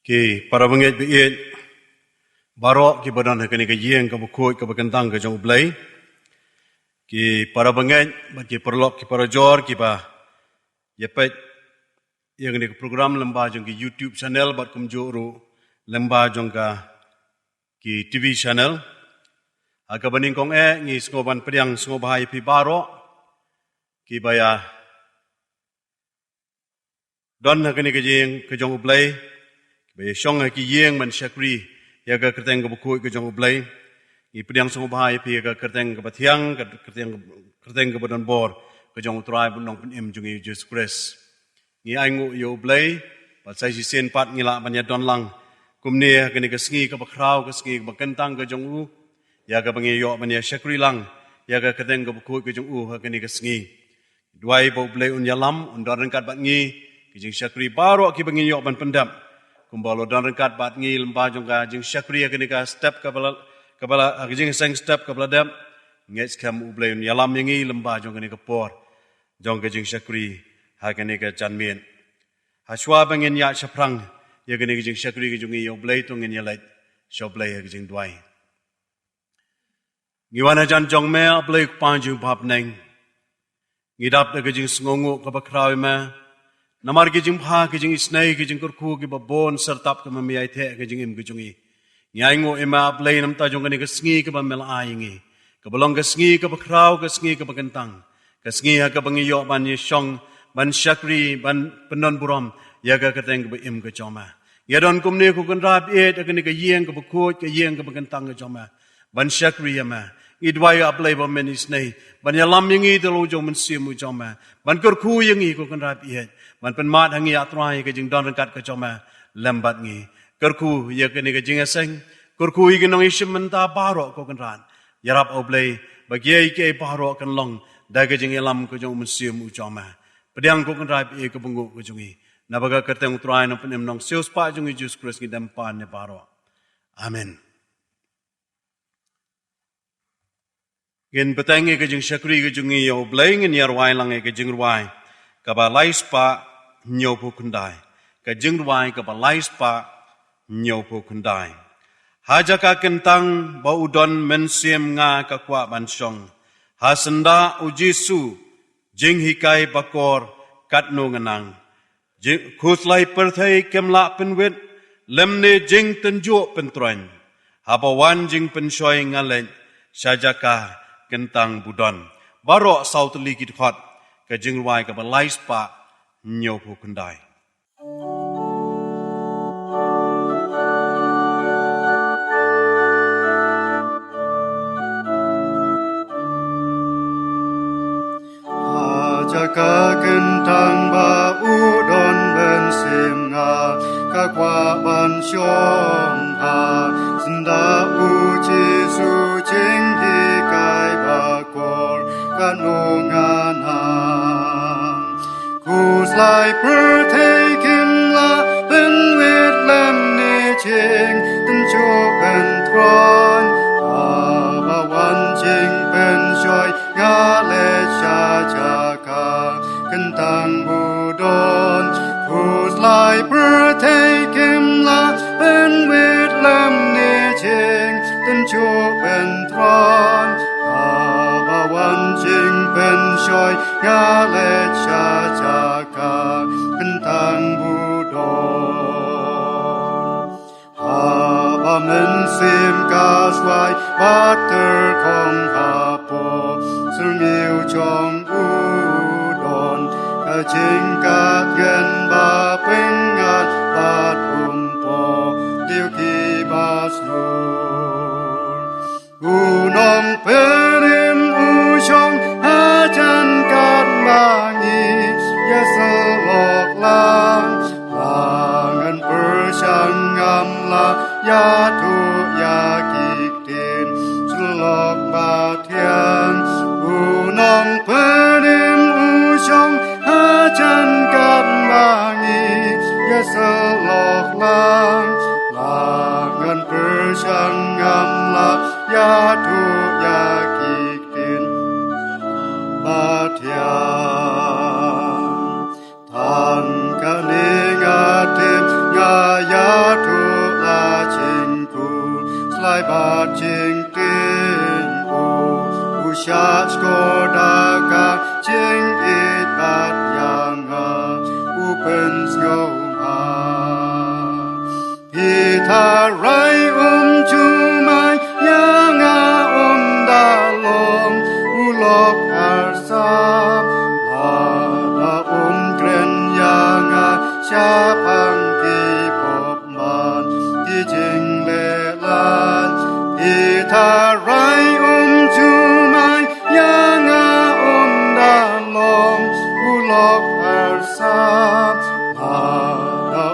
Ki para bangit biit barok ki badan hakani ka yeng ka bukut ka bakentang ka jong ublay. Ki para bangit bat ki perlok ki para jor ki ba yapet yang ni program lembah jong ki YouTube channel bat kumjuru lembah jong ka ki TV channel. Aga baning kong ngi skoban pediang skobahai pi barok ki baya don hakani ka yeng ka jong ublay. Baya syong ki yeng man syakri ya ka kerteng ka bukut ka jong ublay. I pediang song bahai pi ka kerteng ka bathiang ka kerteng ka badan bor ka jong utrai bunong penim jong Jesus Christ. Ngi aingu yo ublay pat sai si sen pat ngila banya don lang kumne ka ni ka sngi ka bakrau ka sngi ka bakentang ka jong u ya ka bangi yo banya syakri lang ya ka kerteng ka bukut ka jong u ka ni ka sngi. Duai bo ublay un yalam un don kat bat ngi ki jing syakri baro ki bangi yo ban pendam. Kumbalo dan rengkat bat ngi lembah jong ka jing syakri ka ni ka step ka bala jing seng step ka bala dam ngets kam ublay yalam ngi lembah jong ka ni ka por jong ka jing syakri ha ka ni ka chanmien ha shwa bangin ya shaprang ya ka ni ka jing syakri ka jong i ublay to ngin yalait shoblay ka jing duai ngi wana jan jong me ublay pa jing bab neng ngidap ka jing sngongu ka bakrawi ma Namar ki jing pha ki jing isnai ki jing kurku ki babon sertap ka mamiai the ka jing im ki jungi. Ngai ngo ema play nam ta jong ka ni ka sngi ka ba mel ai ngi. Ka balong ka sngi ka bakrau ka sngi ka bagentang. Ka sngi ha ka bangi yo ban ye shong ban syakri ban penon buram ya ka kateng ka ba im ka choma. Ya don kum ne ku kan rap et ka ni ka yeng ka bakut ka yeng ka bagentang ka choma. Ban syakri ya ma. Idwai aplay ba men isnai. Ban ya lam yengi telo jong men simu choma. Ban kurku yengi ku kan rap et. Man penmat hangi atrai ke jing don rengkat ke coma lembat ngi kerku ya ke ni ke jing aseng kerku i ke nong isim menta barok ko kan ran yarap oblay bagi ke barok kan long da ke jing elam ke jong museum u coma pediang ko kan rap e ke bungu ke jungi na baga kerteng utrai no penem nong sius pa jungi Jesus Christ ngi dempan ne barok amen gen petangi ke jing syakri ke jungi oblay ngin yar wai lang ke jing ruai ka ba lais pa nhiều phụ kundai ka jingwai ka balais pa nhiều phụ kundai haja ka kentang ba udon men siem nga ka kwa ban song hasenda u Jesu jing hikai bakor kat no nganang khuslai perthai kemla penwet lemne jing tenjo pentroin habawan jing pensoi ngalen sajaka kentang budon baro sautli kit khot ka jingwai ka balais pa nhiều phụ kundai Jaka kentang ba udon ben sim nga ka kwa ban syong ha senda u Jesu jing hi kai ba kor kan ngan ha Whose life partaken la ben with lam ni ching den cho ben tron ba wan ching ben joy nga le sha cha ka kentang budon whose life partaken la ben with lam ni ching den cho ben tron ba wan ching ben joy nga le sha cha ka kentang budon ba men sim ka swai ba ter kong ha po sung yêu chong udon ka ching ka gen ba peng ngat ba po tiêu ki ba sru nong perim u chong ha chan kat ma ngi ya sa lok lang langan persang ngam la ya tu ya kik tin sulok ba thiang u nong perim u chong ha chan kat ma ngi ya sa lok lang langan persang ngam la ya tu ya kik tin ba thiang tan ka ni nga tim nga ya lai ba ching tin u sha skoda ka ching it bat yang a u pen syo ma pi tha rai chu mai yang a da long u lok ar sa ba da gren yang a sha pang ki pop man ti jing le lan pi tha rai chu mai yang a da long u lok ar sa ba da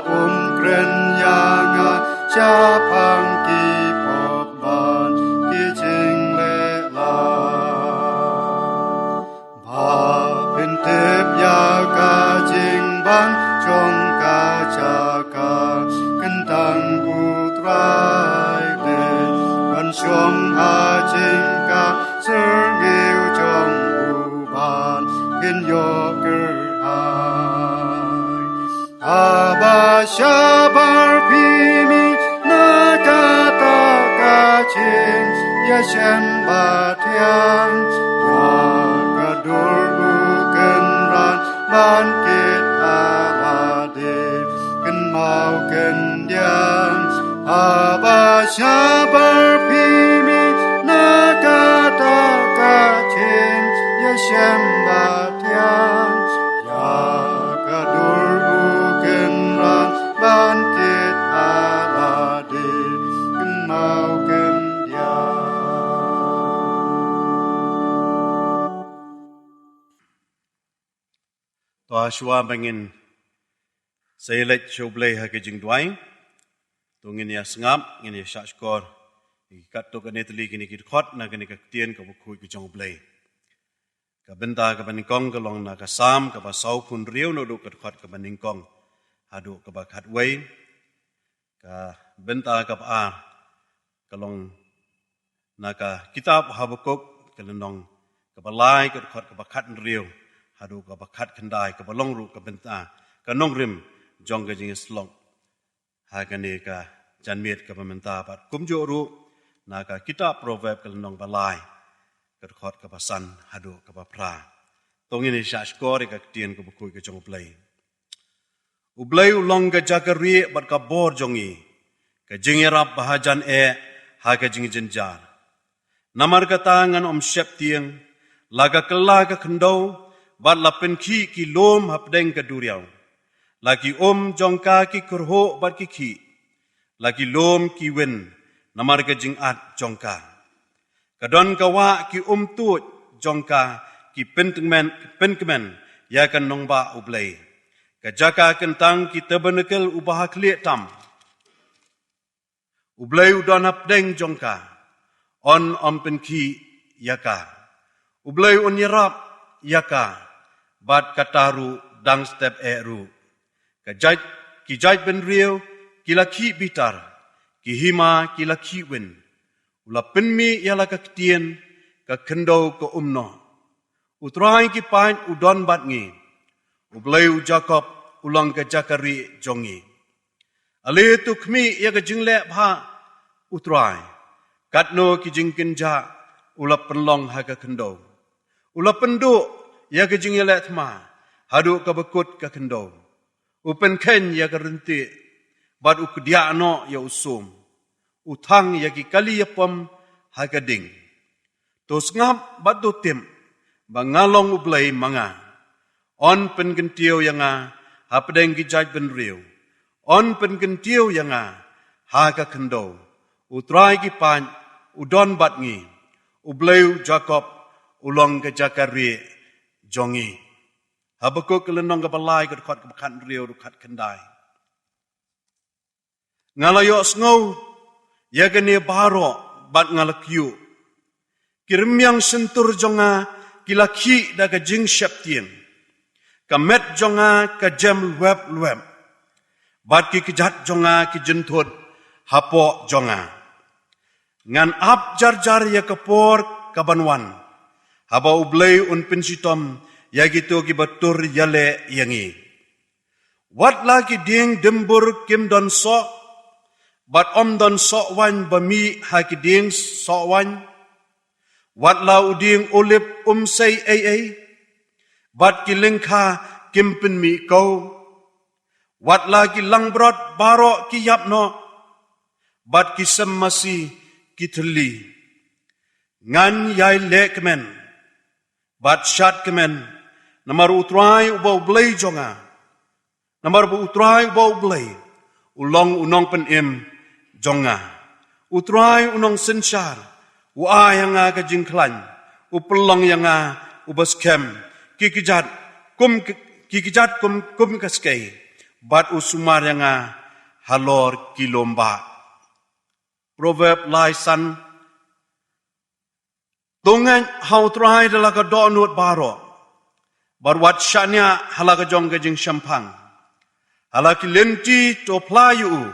gren yang a sha pang ki pop man ti jing le lan ba pen tep ya ka jing ban chong ka cha ka kan tang gu trai le kan shom ha jing ka ser ngeu chong u ban ken yo ker ai aba sha bar pi mi na ka ta ka ching ya shem ba tiang ya ka dur u ken ran ban ket a de ken mau ken yang aba sha bar pi mi na ka ta ka ching ya shem ba tiang ya ka dur u ken ran ban ket a de ken mau ken yang Toa shua bangin sailet shoblay ha ke jing duai to ngin ya sngap ngin ya shashkor kat to kanetli kini kit khot na kini ka tien ka bukhui ki jong blay ka benta ka banikong ka long na ka sam ka ba sau khun riu no du kat khot ka banikong hadu ka ba khat wei ka benta ka ba ka long na ka kitab habakuk ka lenong ka ba lai ka khot ka ba khat riu hadu ka bakat kendai ka balong ru ka benta ka nong rim jong ka jing slong ha ka ne ka janmiet ka benta pat kum jo ru na ka kitab proverb ka nong balai ka khot ka pasan hadu ka ba pra tong ini sha skor ka tien ka bukui ka jong play ublai ulong ka jakari bat ka bor jongi ka jing rap bahajan ha ka jing jenjar namar ka tangan shep tieng laga kela ka khendau bat lapen ki lom hapdeng ka duriau lagi jongka ki kurho bat ki lagi lom ki wen namar ka jing at jongka kadon ka wa ki tu jongka ki penkemen ya kan nongba ublay ka jaka kentang ki tabernakel ubah kle tam ublay udon hapdeng jongka on pen ki yaka ublay on yarap yaka bat kataru dang step ru ki jaj ben riu ki laki bitar ki hima ki laki wen ula penmi yala ka ktien ka kendo ko umno utrai ki pain udon bat ngi ubleu jacob ulang ka jakari jongi ale tu khmi ya ka jingle bha utrai katno ki jingkin ja ula penlong ha ka kendo ula pendu ya ke jingile thma hadu ka bakut ka kendo upen ken ya ka renti bad ukdia no ya usum uthang ya ki kali yapam ha ka ding to ngap bad do tim bangalong ublai manga on pen gentio yanga ha pedeng ki jaj ben riu on pen gentio yanga ha ka kendo utrai ki pan udon bat ngi ubleu jacob ulong ke jakari jongi habakuk kelenong ka balai ka khot ka khat riu du khat kendai ngalayo sngo ya ke ne baro bat ngalakyu kirmyang sentur jonga kilaki da ka jing shaptien ka met jonga ka jam lweb bat ki kijat jonga ki jenthod hapo jonga ngan ap jar ya kapor kabanwan haba ublay un pensitom yagito ki batur yale yangi wat lagi ding dembur kim don so But don so wan ba mi hakiding so wan. Wat la uding olip say ay. But kilingka kimpen mi kau. Wat la kilang brot baro ki yap no. But kisem masih kiteli. Ngan yai lek men. But shat kemen. Namar utrai ubau blay jonga. Namar utrai ubau blay. Ulong unong pen im jonga. Utrai unong sensyar. Ua yang nga kajingklan. Upelong yang nga ubas kem. Kikijat kum kaskay. Bat usumar yang nga halor kilomba. Proverb lai san. Tungan hau trai dalaga donut baro. Barwat syanya halaga jong kajing syampang. Halaki lenti to playu.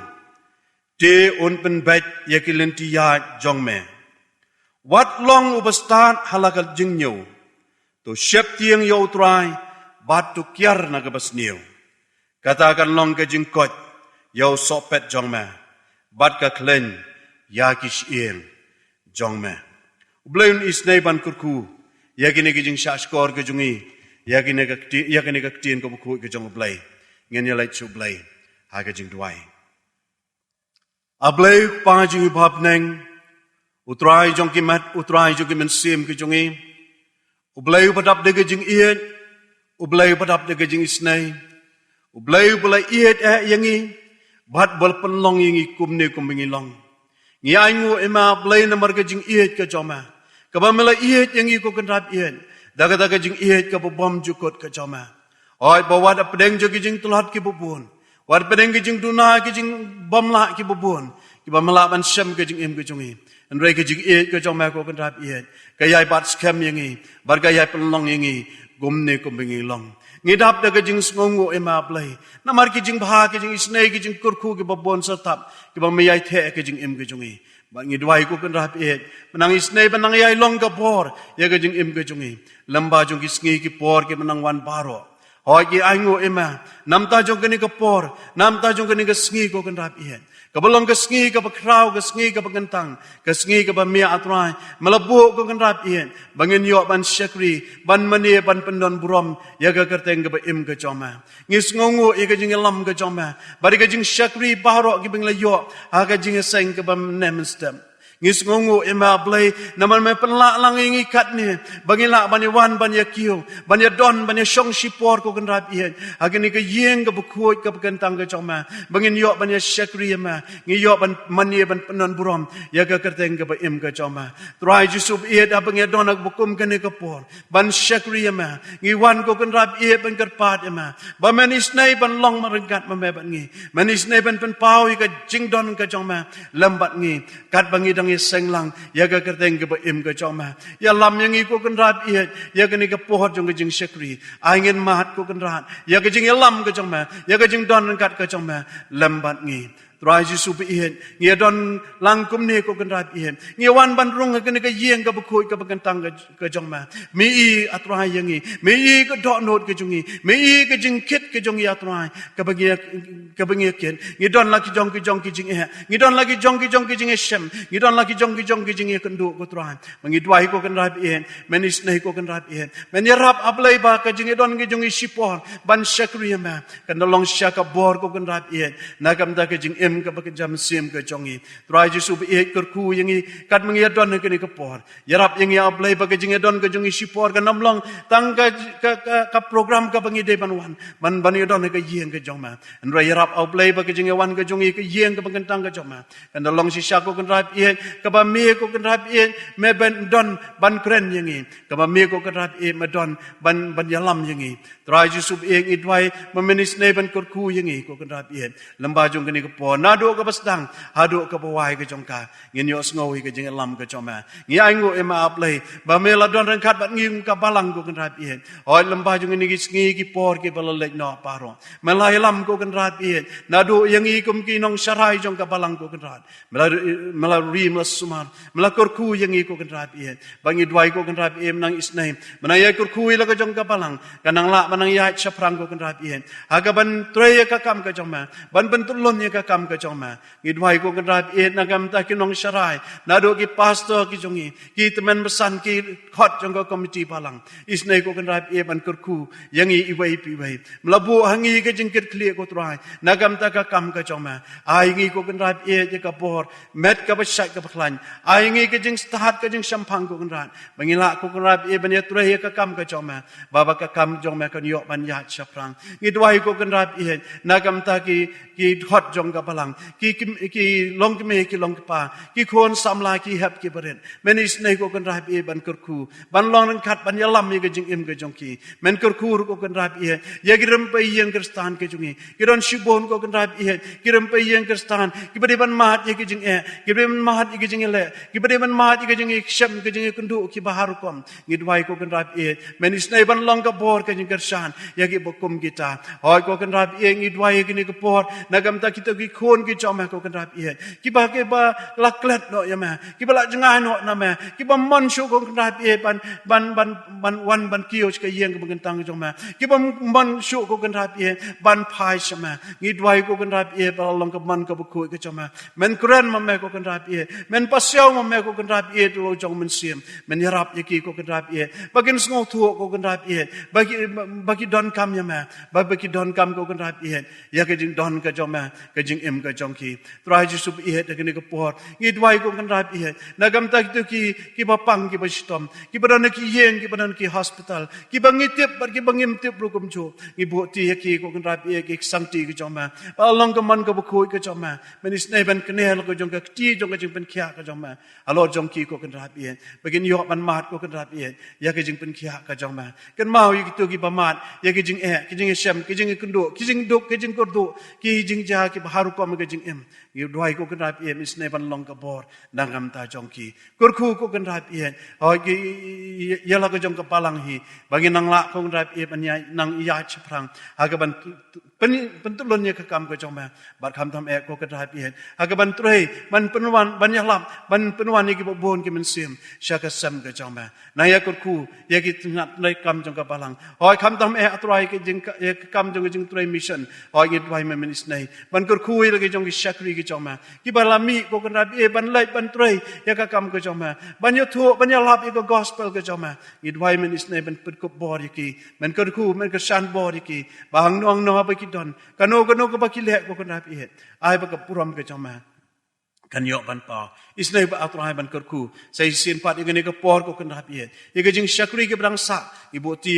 Te un pen bet yaki lenti ya jong me. Wat long ubastan halaga jing nyo. To syep tiang yo trai. Bat tu kiar na kabas niyo. Katakan long kajing kot. Yo sopet jong me. Bat ka klen. Yaki syeng jong me. Ublayon isnay ban kurku. Yaki kajing syaskor kajungi. Yakini kaktiin ko buku kajong ublay. Nganya lait su ublay. Ha kajing duway. Ablay pangajing ibhap neng. Utray jong kimat. Utray jong kiman sim kajongi. Ublay upadap de kajing iit. Ublay upadap de kajing isnay. Ublay ubalay iit yangi. Bat bal penlong yangi kumni kumbingilong. Ngiyay ngu ima ablay namar kajing iit kajoma. Kabamela iit yangi ko kanrap iit. Daga jing iet ka bom jukot ka jama. Oi bawat apdeng jo jing tulat ki bubun. Wat pedeng jing duna ki jing bomla ki bubun. Ki bamla ban syam ka jing im ka jungi. An rei ka jing iet ka jama ko kan rap iet. Kayai bat scam yangi. Bar kayai penlong yangi. Gumne kumbingi long. Ngidap daga jing ngongo ema play. Namar ki jing bha ki jing isnay ki jing kurku ki babon sertap. Ki bamayai the ka jing im ka jungi. Bangi duai ko kan rap iet. Menang isnay banang yai long ka por. Ya ka jing im ka jungi. Lamba jong kisngi ki por ki menang wan baro. Hoi ki aingo ema. Namta jong kani ka por. Namta jong kani ka sngi ko kan rap iet. Kabalong ka sngi ka pakraw ka sngi ka pagantang. Ka sngi ka pamia atray. Malabu ko kan rap iet. Bangin yo ban syakri. Ban mani ban pendon burom. Yaga kerteng ka pa im ka joma. Ngis ngongo i ka jing alam ka joma. Bari ka jing syakri baro ki bing layo. Ha ka jing aseng ka pa nemenstem. Ngis ngongo ema blay naman may penla lang ingi kat ni bangila bani wan bani kiyo bani don bani syong sipor ko kan rap ian agini ka yeng ka bukut ka pagantang ka choma bangin yo bani syakri ema ngi yo ban mani ban penon burom ya ka kerteng ka ba im ka choma try jusub iet abangi don ak bukum kani ka por ban syakri ema ngi wan ko kan rap iet ban kerpat ema ba manis nay ban long marengkat mamebat ngi manis nay ban pen pau ka jingdon ka choma lambat ngi kat bangi dang seng lang ya ka kerteng ke im ka choma ya lam yang iko kan rat iet ya ka ni ka pohot jong ka jing syakri angin mahat ko kan rat ya ka jing lam ka choma ya ka jing don kat ka choma lambat ngi trai ji su iet ngi don lang kum ni ko kan rat iet ngi wan ban rung ka ni ka yeng ka bukoi ka bagantang ka choma mi i atrai yang ngi mi i ka dot not ka jungi mi i ka jing kit ka jong ya atrai ka bagi ken ngi don la ki jong ki jing e ngi don la ki jong ki jing e shem ngi don la ki jong ki jing e kendu ko trai mangi dwai ko kan rap ien menis nei ko kan rap ien men ya rap ablai ba ka jing e don ki jong sipor ban syakri ma kan long syaka bor ko kan rap ien nakam da ka jing em ka ba jam sim ka jongi trai ji su e kur ku yang kat mangi don ka ni ka por ya rap yang ya ablai ba ka jing e don ka jong sipor ka namlong tang ka program ka bangi de ban wan ban ya don ka yeng ka jong ma and ya rap ablai ba ka jing e wan ka jong ka yeng ka bagantang ka jong ma kan long si syaka ko kan rap ien ka ba me ko kan rap ien me ben don ban kren yang ka ba me ko kan rap ien me don ban yalam yang trai ji sub eng idwai memenis ne ban kur ku yang ko kan rap ien lamba jong kani ka po na do ka basdang hado ka bawai ka jong ka ngin yo sngowi ka jing lam ka choma ngi aingo ema aplay ba me la don ran khat bat ngim ka balang ko kan rap ien oi lamba jong ni ngi ki por ki balalek no paro melai lam ko kan rap ien na do yang kum ki nong sarai jong ka balang ko kan rat mela rim la sumar mela kurku yang ko kan rap ien bangi dwai ko kan rap ien nang isnai manaya kurku la ka jong ka balang kanang la manang ya chaprang ko kan rap ien aga ban treya ka kam ka jong ma ban ban tulon ya ka kam ke joma ngidwai ko kan rap e nagam ta ki nong sharai na do ki pastor ki jongi ki teman besan ki khot jong ko committee palang isnei ko kan rap e ban kurku yangi iwai pi wai mlabu hangi ke jingkit kli ko trai nagam ta ka kam ke joma ai ngi ko kan rap e je ka bor met ka basai ka khlan ai ngi ke jing start ke jing sampang ko kan ran bangila ko kan rap e ban ya trai ka kam ke joma baba ka kam joma kan yo ban ya chaprang ngidwai ko kan rap e nagam ta ki khot jong ka palang ki long ki me ki long pa ki khon samla ki hap ki beren men isnei ko kan rap e ban kurku ban long nang khat ban yalam ye ke jing im ke jong ki men kurku ko kan rap e ye giram pe yang kristan ke jungi kiron shibon ko kan rap e giram pe yang kristan ki bade ban mat ye ke jing e ki bade ban mat ye ke jing le ki bade ban mat ye ke jing sham ke jing kundu ki bahar kom ngidwai ko kan rap e men isnei ban long ka bor ke jing kersan ye ki bokum kita hoy ko kan rap e ngidwai ke ni ko bor nagam ta kita ki khon ki chom ko kan rap e ki ba ke ba laklet no ya ma ki ba la jangai no na ma ki ba mon shu ko kan rap e ban wan ban kiyo ke yeng ko kan tang jong ma ki ba mon shu ko kan rap e ban phai shama ngidwai ko kan rap e ba long ka man ka bu ko ke chom ma men kran ma me ko kan rap e men pasyaw ma me ko kan rap e lo jong men sim men yarap ye ki ko kan rap e bagin sngo thu ko kan rap e bagi don kam ya ma bagi don kam ko kan rap e ya ke jing don ka jong ma ke jing em ka jong ki trai ji sup e de ke por ngidwai ko kan rap e nagam ta ki ba pang ki ba stom ki ba na ki yeng ki ba na ki hospital ki ba ngitip bar ki ba ngimtip ru kum chu ngi bo ti ye ki ko kan rap e ki sang ti ki jong ma ba long ka man ka bu khoi ka jong ma men is nei ban knel ko jong ka ti jong ka jing pen khia ka jong ma alo jong ki ko kan rap e bagin yo ban mat ko kan rap e ya ke jing pen khia ka jong ma kan mau yi tu ki ba mat ya ke jing e ki jing shem ki jing kundu ki jing duk ki jing kurdu ki jing ja ki baharu ko ma ke jing em ngi dwai ko kan rap e is nei ban long ka bor nangam ta jong ki kurku ko kan rap e hoy ki ya la ko jong ka palang hi bagi nang la ko kan rap e ban ya nang ya chaprang ha ka ban pentulun ye ka kam ko jong ma bat kham tham e ko kan rap e ha ka ban trei ban penwan ban ya lam ban penwan ni ki bon ki men sim sha ka sam ka jong ma na ya kurku ye ki ngat nei kam jong ka palang hoy kham tham e atrai ki jing ye kam jong jing trei mission hoy ki dwai ma men is nei ban kurku ye ki jong ki shakri ki jong ma ki balami ko kan rap e ban lai ban trei ya ka kam ko jong ma ban yo thu ban ya lap ko gospel ko jong ma ki dwai men is nei ban put ko bor ye ki men kurku men ka shan bor ye ki bang nong no ba ki don kano ko ba ki le ko kan rap e ai ba ka puram ke jong ma kan yo ban pa isnai ba atrai ban kurku sai sin pat ingene ko por ko kan rap e ye ke jing shakri ke brang sa ibu ti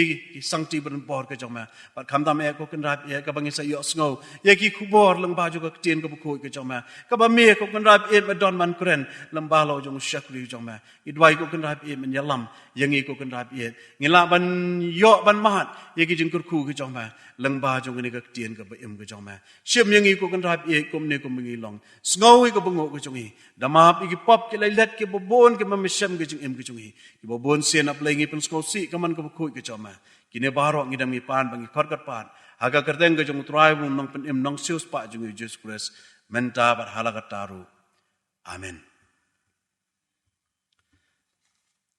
sang ti ban por ke jong ma pat kham dam e ko kan rap e ka bang sai yo sngo ye ki khubor lang ba ju ko tien ko ko ke jong ma ka ba me ko kan rap e ba don man kren lam ba lo jong shakri jong ma idwai ko kan rap e men yalam yangi ko kan rap e ngila ban yo ban mahat ye ki jing kurku ke jong ma lang ba jong ne ka tien ka ba em ke jong ma shim yangi ko kan rap e kom ne ko mengi long sngo ko bango ko jong damap iki pop ki let ki bobon ki mamisem ki jing em ki jungi ki bobon sen ap lengi pen sko si kaman ko khoi ki choma ki ne baro ngidam mi pan bangi khot kat pan haga kerteng ke jung trai bum nong pen em nong sius pa jungi Jesus Christ menta bat halakat taru amen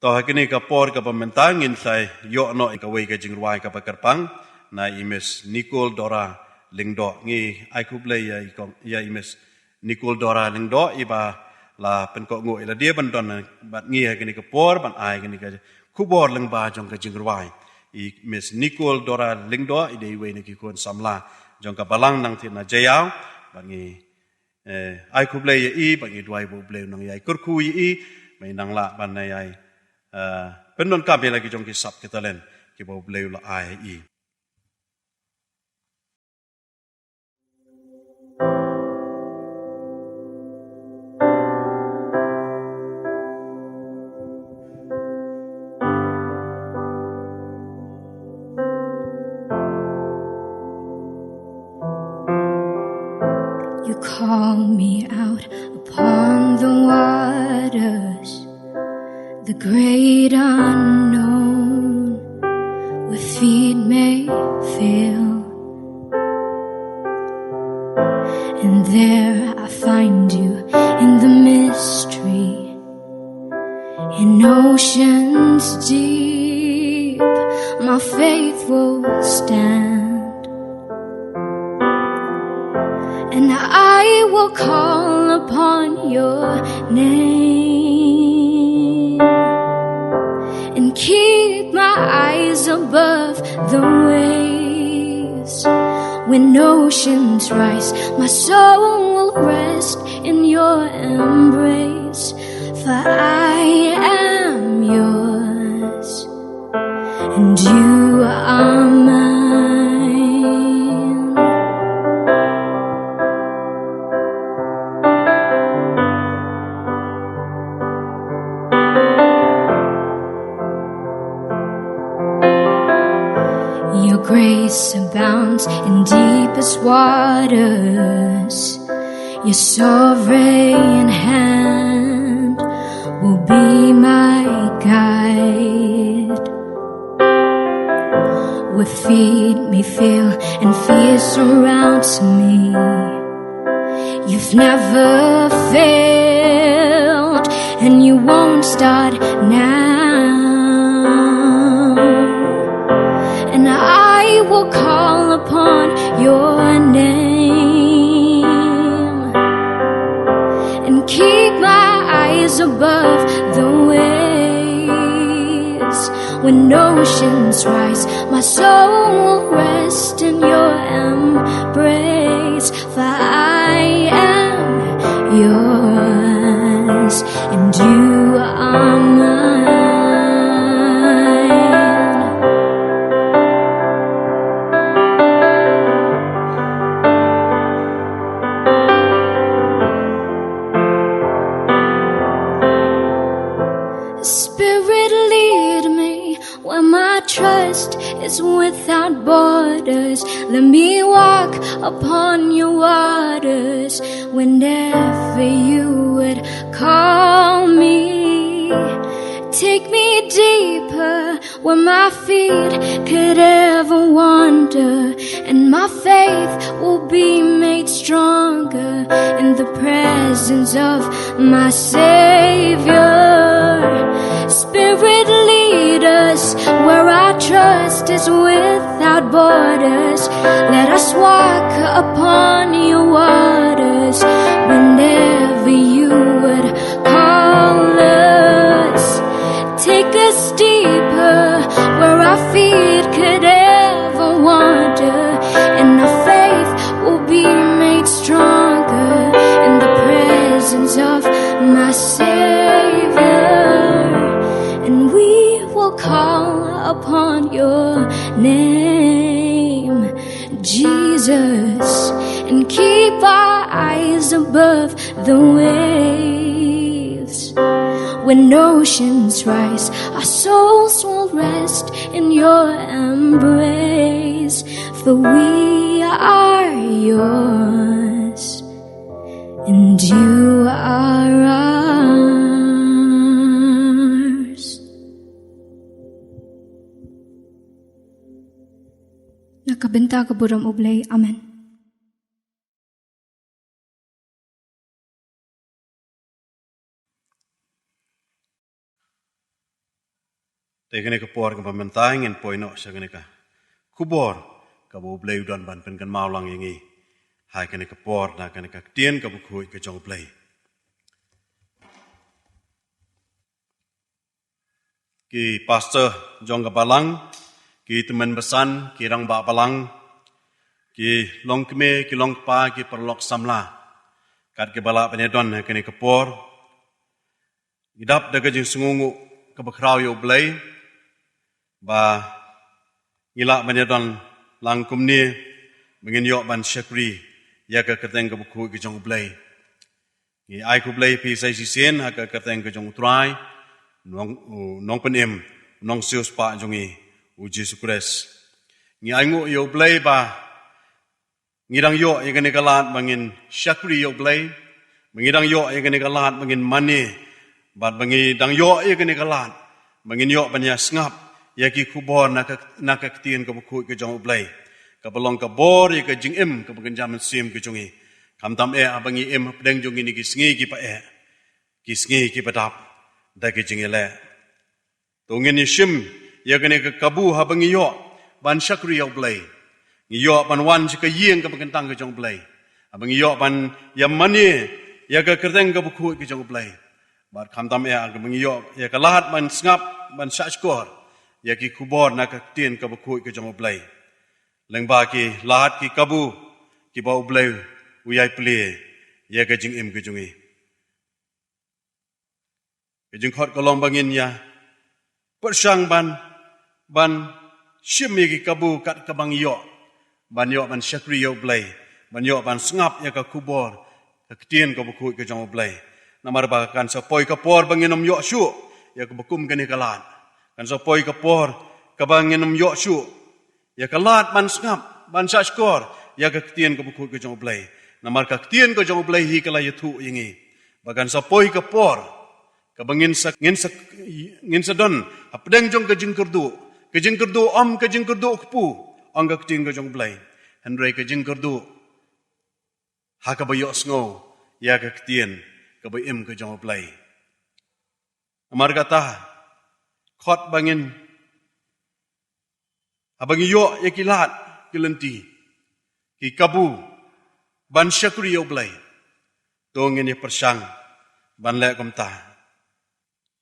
to hakini ka por ka pamentang in sai yo no ka wei ka jing ruai ka pakarpang na imes Nicole Dora lingdo ngi ai kuble ya imes Nicole Dora lingdo iba la pen ko ngoi la dia ban don bat ngi kini ka por ban ai kini ka kubor leng ba jong ka jingruai I Miss Nicole Dora lingdo I dei we ni ki kon samla jong ka balang nang thi na jayao ban ngi ai kuble ye I ban ngi dwai bo ble nang yai kurku I mai nang la ban nai ai pen don ka be la ki jong ki sap ki talen ki bo ble la ai I You call me out upon the waters, the great unknown, where feet may fail. And there I find you in the mystery, in oceans deep, my faith will stand. And I will call upon your name and keep my eyes above the waves. When oceans rise, my soul will rest in your embrace. For I am yours, and you are mine. Your grace abounds in deepest waters. Your sovereign hand will be my guide. With feet me feel and fear surrounds me. You've never failed, and you won't start now. And I will call upon your name and keep my eyes above the waves. When oceans rise, my soul will rest in your embrace. For I am yours, and you are mine. Spirit, lead me where my trust is without borders. Let me walk upon your waters whenever you would call me. Take me deeper where my feet could ever wander, and my faith will be made stronger in the presence of my Savior. Spirit, lead us where our trust is without borders. Let us walk upon your waters whenever you would call us. Take us deeper where our feet could ever wander, and our faith will be made stronger in the presence of my Savior. And we will call upon your name, Jesus, and keep our eyes above the waves. When oceans rise, our souls will rest in your embrace. For we are yours, and you are ours. Nakabenta ka buram ublay. Amen. Tegene ka por ka pamentaing en poino sa gane ka kubor ka bo blay udan ban pen kan maulang yangi hai kane ka por na kane ka tien ka bu khui ka jong blay ki pastor jong ka balang ki teman besan ki rang ba balang ki long kme ki long pa ki perlok samla kat ke bala penedon kane ka por idap daga jing sungungu ka bakrau yo blay ba ngila banyadan langkum ni mengin yok ban syakri ya ka kateng ka buku ke jong blay ni ai ku blay pi sai sisen ha ka kateng ka jong trai nong penem nong sius pa jongi u Jesus Christ ni ai ngu yo blay ba ngirang yo ya kene kalat bangin syakri yo blay mengidang yo ya kene kalat bangin mani bat bangi dang yo ya kene kalat bangin yo banya ngap ya ki kubor nak ketien ka buku ke jong blay ka belong ka bor ya ka jing ka bagan sim ke jongi kam tam abangi pedeng jongi ni ki sngi ki pa ki sngi ki padap da ke jing le tongin ni shim ya kene ka kabu ha bangi yo ban syakri yo blay ni yo ban wan ka yeng ka bagan tang ke jong blay Abang iyo ban ya mani ya ka kerteng ka buku ki jong play. Bar kham tam ya abang iyo ya ka lahat ban ngap ban syakor ya ki kubor na ka tien ka buku ki jong play. Leng ba ki lahat ki kabu ki bau play uyai play ya ka jing im ki jongi. Ki jing khot ka long bangin ya persang ban shim ki kabu kat ka bang iyo. Ban yo ban syakri yo play. Ban yo ban ngap ya ka kubor ka tien ka buku ki jong play. Namar ba kan sa poi ka por banginom yo syu ya ka bukum kan ka lat. Kan sa poi ka por ka banginom yo syu ya ka lat ban ngap ban syakor ya ka tien ka buku ki jong play. Namar ka tien ka jong play hi ka la yathu yingi. Bagan sa poi ka por ka bangin sa ngin sa don apdeng jong ka jing kerdu om ka jing kerdu kpu ang ka tien ka jong play. Henry ka jing kerdu ha ka bayo sngo ya ka tien ka ba im ka jong play. Amar kata khot bangin abang yo ya kilat kilenti ki kabu ban syakri yo play. Tongin ya persang ban le komta.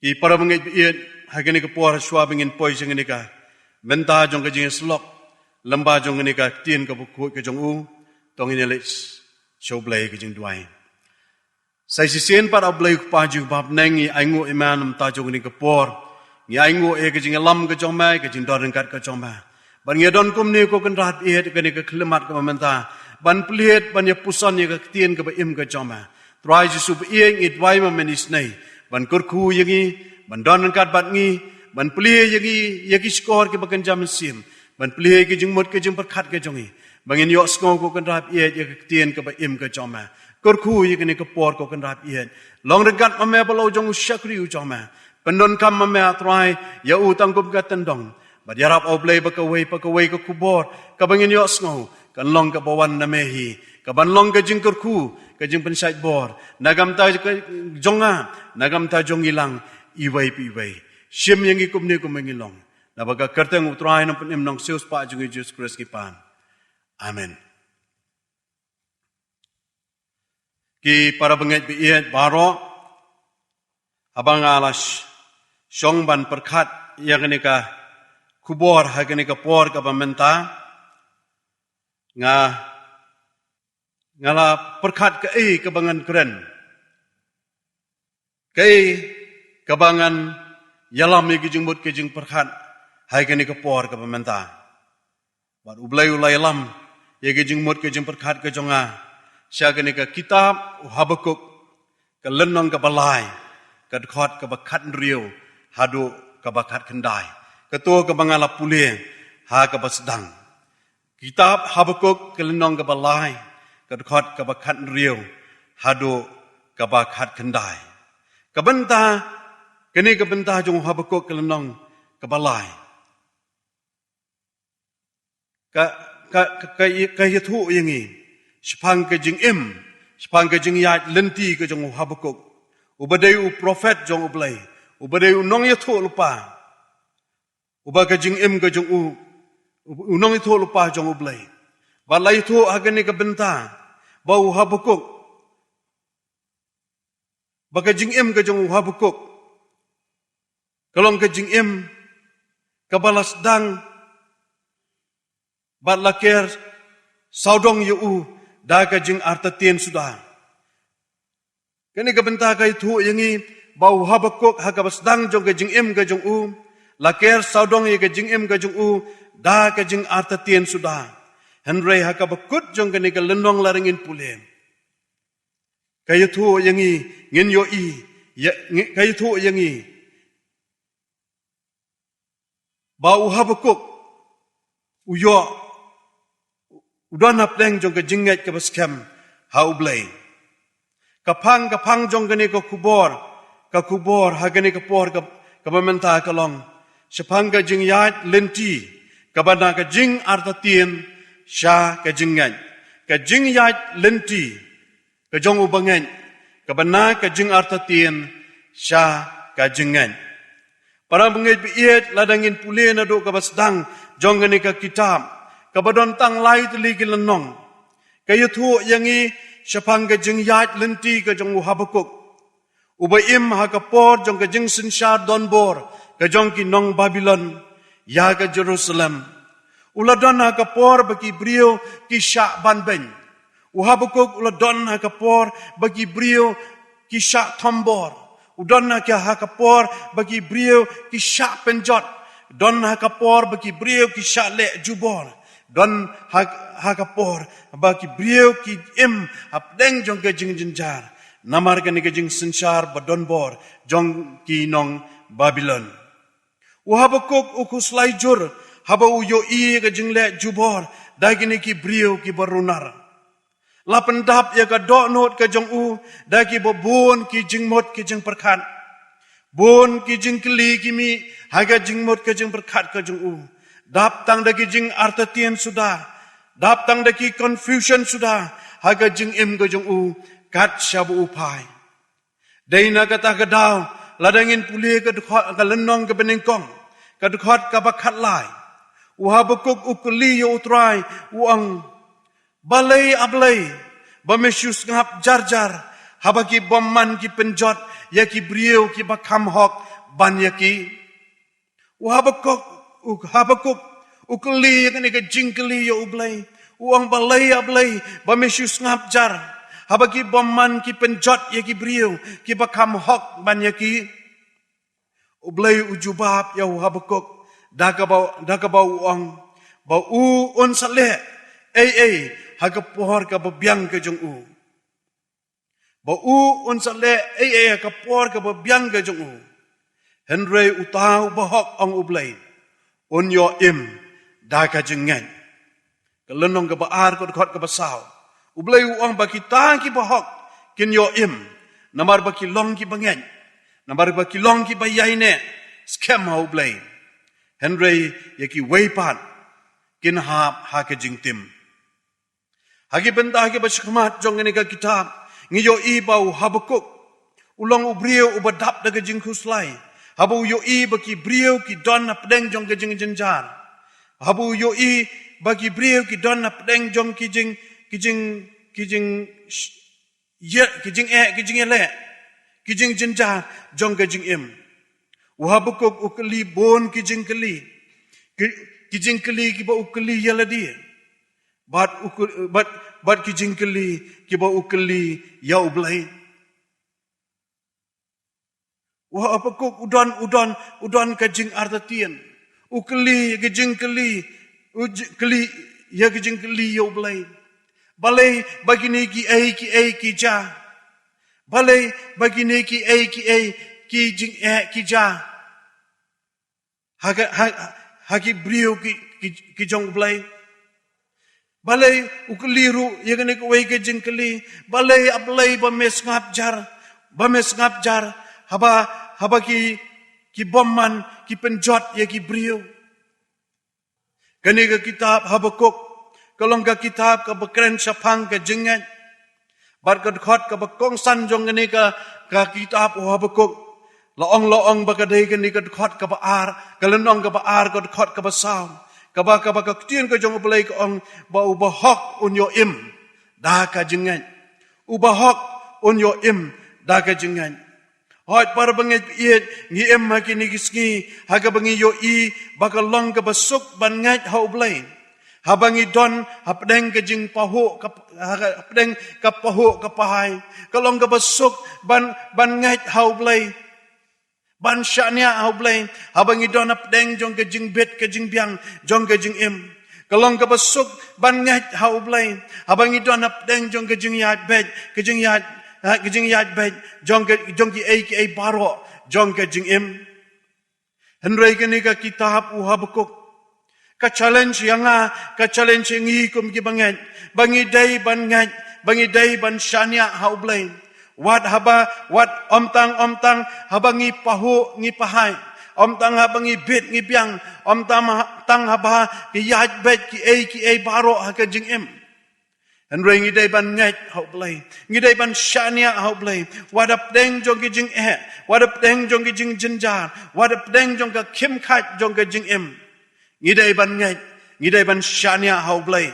Ki para bangit biit hagani ka por shwa bangin poi jing ni ka menta jong ka jing slok lamba jong ni ka tien ka bu ka jong u tongin ya lis show play ka jing duai. Sai si sen para play pa ju bab nengi aingu iman ta jong ni ka por ngi aingu e ka jing lam ka jong mai ka jing don kat ka jong ma. Ban ngi don kum ni ko kan rat biit ka ni ka khlemat ka menta ban pliet ban ya pusan ni ka tien ka ba im ka jong ma. Try to sub ieng it wai ma menis nei. Ban kurku yangi, ban don kat bat ngi, ban plie yangi, yaki skor ke bakan jam sim. Ban plie ke jing mot ke jing perkat ke jongi. Bangin yo skor ko kan rap iet yak tien ke ba im ke joma. Kurku yak ni ke por ko kan rap iet. Long regat ma me balo jong syakri u joma. Pendon kam ma me try ya u tangkup ka tendong. Ba yarap oblay ba ka wei ke kubor. Ka bangin yo skor kan long ka bawan na mehi. Ka ban long ke jing kurku ka jing pensait bor nagam ta jonga nagam ta jong ilang iwai pi wai shim yang ikum ni kum ngilong na baga kerteng utrai no penim nong seus pa jung Jesus Christ ki pan amen. Ki para bengai biet baro abang alas syong ban perkat yang ni ka kubor ha ni ka por ka pamenta ngala perkat ke kebangan keren. Kebangan yalam ye kijing mut kijing perkat hai kini kepor ke pementa. Bat ulai lam ye kijing mut kijing perkat ke jonga. Sya kini ke kitab Habakuk ke lenong ke balai ke dekat ke bakat riu hadu ke bakat kendai. Ketua ke bangala puling ha ke basedang. Kitab Habakuk ke lenong ke balai kedekat kebakat riu hadu kebakat kendai. Kebenta kini kebenta jong Habakuk kelenong kebalai. Ka yathu yangi sepang ke jing im sepang ke jing yat lenti ke jong Habakuk. Ubadai u prophet jong ublai. Ubadai u nong yathu lupa. Ubah ke jing im ke jong u nong yathu lupa jong ublai. Balai itu agani kebenta bau Habakuk. Baka jingim ke jong Habakuk. Kalong ke jingim kebalas dang bat lakir saudong yu da ke jing artatien sudah. Kini kebenta ka itu yangi bau Habakuk hakabas dang jong ke jingim ke jong lakir saudong yu ke jingim ke jong da ke jing artatien sudah. Henry hakabakut jong kani ka lenong laringin pulen. Kaya tu yangi ngin yo kaya tu yangi bau Habakuk uyo udan apleng jong ka jingat ka baskem haublay. Kapang jong kani ka kubor hagani ka por ka pamenta kalong sepang ka jingyat lenti kabana ka jing artatien Sya ke jingan, ke jing yat lenti, ke jong ubangan, ke bana ke jing artatien, sya ke jingan. Para bengit biit ladangin pulih na do ke basdang, jong gani ke kitab, ke badon tang lai teli ke lenong, Kaya tu yang i syapang ke jeng yat lenti ke jeng Habakuk. Ubaim ha kapor jong ke jeng sinsyar donbor ke jong ki nong Babylon ya ke Jerusalem. Uladon ha kapor bagi beliau ki syak ban ben. Habakuk uladon ha kapor bagi beliau ki syak tombor. Udon ha kapor bagi beliau ki syak penjot. Don ha kapor bagi beliau ki syak lek jubor. Don ha kapor bagi beliau ki im apdeng jong ke jeng jenjar. Namar ke ni ke jeng sinsyar badonbor jong ki nong Babylon. Habakuk ukus laijur haba uyo i ke jeng lek jubor dagi ni ki beliau ki barunar. La pendap ya ka dok not ke jong u dagi bobon ki jeng mot ki jeng perkat. Bon ki jeng keli ki mi haga jeng mot ke jeng perkat ke jong u. Dap tang dagi jeng artatian sudah. Dap tang dagi confusion sudah. Haga jeng im ke jong u kat syabu upai. Daina kata kedau ladangin pulih ke dekat ke lenong ke benengkong. Ke dekat ke bakat lai. Habakuk ukuli yo utrai uang balai ablai bamesyus ngap jarjar habaki bomman ki penjot yaki beliau ki bakam hok ban yaki Habakuk ukuli yakni ke jingkeli yo ublai uang balai ablai bamesyus ngap jar habaki bomman ki penjot yaki beliau ki bakam hok ban yaki ublai ujubab ya Habakuk dakabau uang bau un saleh haga pohor ka babiang ke jong u. Ba u un sale ka pohor ka babiang ke jong u. Henry utau bahok ang ublay. Un yo im da ka jengen. Kelenong ka baar ko dekot ka basaw. Ublay uang ba kita ki bahok kin yo im. Namar ba ki long ki bangen. Namar ba ki long ki bayay ne. Scam ha ublay. Henry yaki waypan kin ha ka jingtim. Hagi benda hagi basyakmat jong ini ka kitab. Ngiyo ibau Habakuk. Ulang ubriyo ubadap daga jing kuslay. Habu yo i bagi briyo ki don na pedeng jong ke jing jenjar. Habu yo i bagi briyo ki don na pedeng jong ki jing ele. Ki jing jenjar jong ke jing im. Habakuk ukeli bon ki jing keli. Ki jing keli ki ba ukeli yala dia. Bat kijing keli kiba ukeli ya ublai. Habakuk udon kajing artatian. Ukeli kijing keli ya kijing keli ya ublai. Balai bagi ni ki ja. Balai bagi ni ki jing ki ja. Hagi brio ki jong ublai. Balai ukeliru yang ni kuai ke jengkeli. Balai ablai bames ngap jar. Haba ki bomman ki penjot ya ki brio. Kani ke kitab Habakuk. Kalau ke kitab ke bekeren syapang ke jengan. Bar ke dekat ke bekong sanjong kani ke kitab Habakuk. Loong bakadai kani ke dekat ke baar. Kelenong ke baar ke dekat ke basam. Kaba ketien ke jong belai ke ong ba ubahok un yo im da ka jengan. Ubahok un yo im da ka jengan. Hoi para bangit iet ngi im ha kini kisngi ha ka bangi yo i bakal long ke basuk ban ngat ha ublai. Ha bangi don ha pedeng ke jing pahu ha pedeng ka pahu ka pahai. Kalong ke basuk ban ngat ha ublai. Ban syaknya haublay. Habang idon ap deng jong ke jing bet ke jing biang. Jong ke jing im. Kalong ke besuk ban ngat haublay. Habang idon ap deng jong ke jing yat bet. Ke jing yat bet. Jong ki ay baro. Jong ke jing im. Henry ke ni ka kitab Habakuk. Ka challenge yang ka challenge ngi kum ki bangat. Bangi day ban ngat. Bangi day ban syaknya haublay. Wat omtang habangi pahu ngi pahai. Omtang habangi bit ngi biang. Omtang haba ki yat bet ki ay baro ha ka jing im. Henry ngi day ban ngat hau blai. Ngi day ban syania hau blai. Wadap deng jong ki jing wadap deng jong ki jing jenjar. Wadap deng jong ka kim khat jong ka jing im. Ngi day ban ngat. Ngi day ban syania hau blai.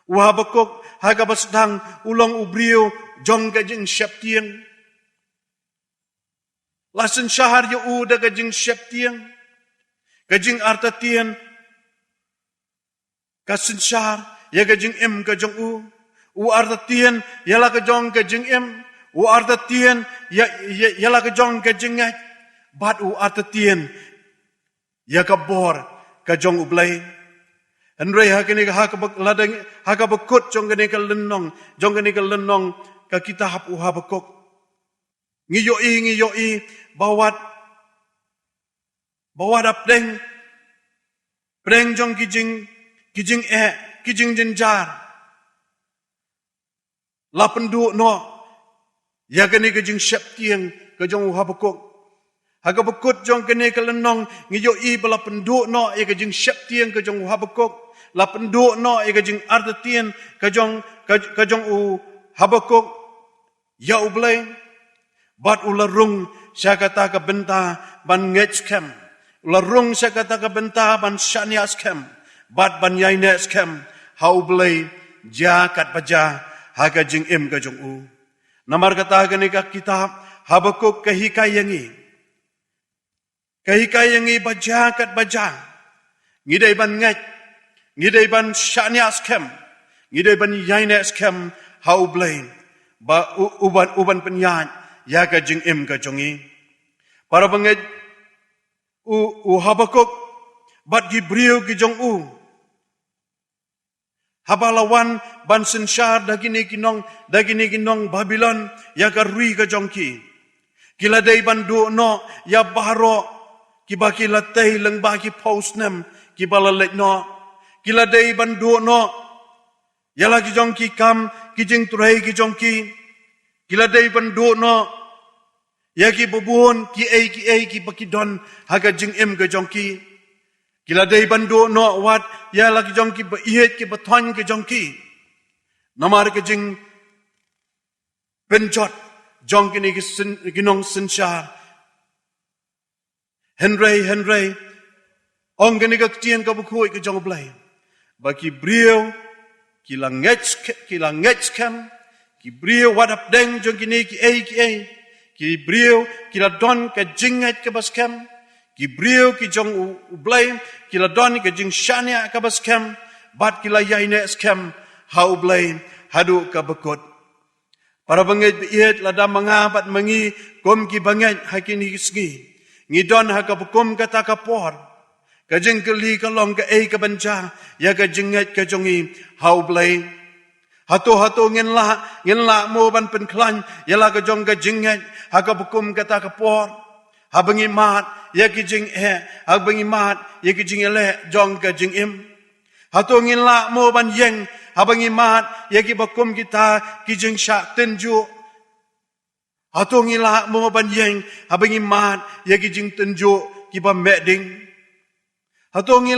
Habakuk haga basdang ulong ubrio jong ka jing syap tiang. Lasan syahar ya u da ka jing syap tiang. Ka jing arta tian. Ka sin syahar ya ka jing em ka jong u. U arta tian ya la ka jong ka jing em. U arta tian ya la ka jong ka jing ngat. Bat u arta tian ya ka bor ka jong u blay. Henry hakini ka ladang hakabakut jong kani ka lenong jong kani ka lenong ka kitab u Habakuk. Ngiyoi bawat apdeng preng jong kijing jenjar la pendu no ya kani kijing syap tiang ka jong u Habakuk. Hakabakut jong kani ka lenong ngiyoi bala pendu no ya kijing syap tiang ka jong u Habakuk. La pendu no ya kijing arta tiang ka jong u Habakuk ya u blay. Bat ularung saya kata ke benta ban ngetskem. Ularung saya kata ke benta ban syaniaskem. Bat ban yainetskem. Hau belai jakat baja haga jing im ke jong u. Namar kata ke nikah kitab Habakuk kehikayangi. Kehikayangi bajakat baja. Ngidai ban nget. Ngidai ban syaniaskem. Ngidai ban yainetskem. Hau belai. Ba uban penyat. Ya ka jing im ka jongi. Para bangit u Habakuk bat gibriu ki jong u. Habalawan ban sensyar dagini kinong Babylon ya ka rui ka jongki. Kila day ban du no ya bahro ki baki latay lang baki postnem ki balalek no. Kila day ban du no ya lagi jongki kam ki jing turai ki jongki. Kila day ban du no ya ki bubun ki bakidon haga jing im ke jongki. Kila day bandu no wat ya lagi jongki ba ihet ki baton ke jongki. Namar ke jing penjot jongki ni ginong sensyar. Henry ong ke ni ka tien ka bukui ke jong blay. Baki brio kila ngetskem ki brio wadap deng jongki ni ki Ki brio, ki la don ka jingat ka baskem. Ki brio, ki jong ublay. Ki la don ka jing syania ka baskem. Bat ki la yaine skem. Ha ublay, hadu ka bakut. Para bangit biit la da mga bat mangi. Kum ki bangit hakini kisgi. Ngidon ha ka bukum ka ta ka por. Ka jing kali ka long ka ka banja. Ya ka jingat ka jongi. Ha ublay. Hatu ngin la mo ban penklan. Ya la ka jong ka jingat. Haka bukum kata kapor. Habangi mat. Ya ki jing Habangi mat. Ya ki jing jong ka jing im. Hatu ngin la mo ban yeng. Habangi mat. Ya ki bukum kita. Ki jing syak tenju. Hatu ngin la mo ban yeng. Habangi mat. Ya ki jing tenju. Ki ba meding. Hatu ngin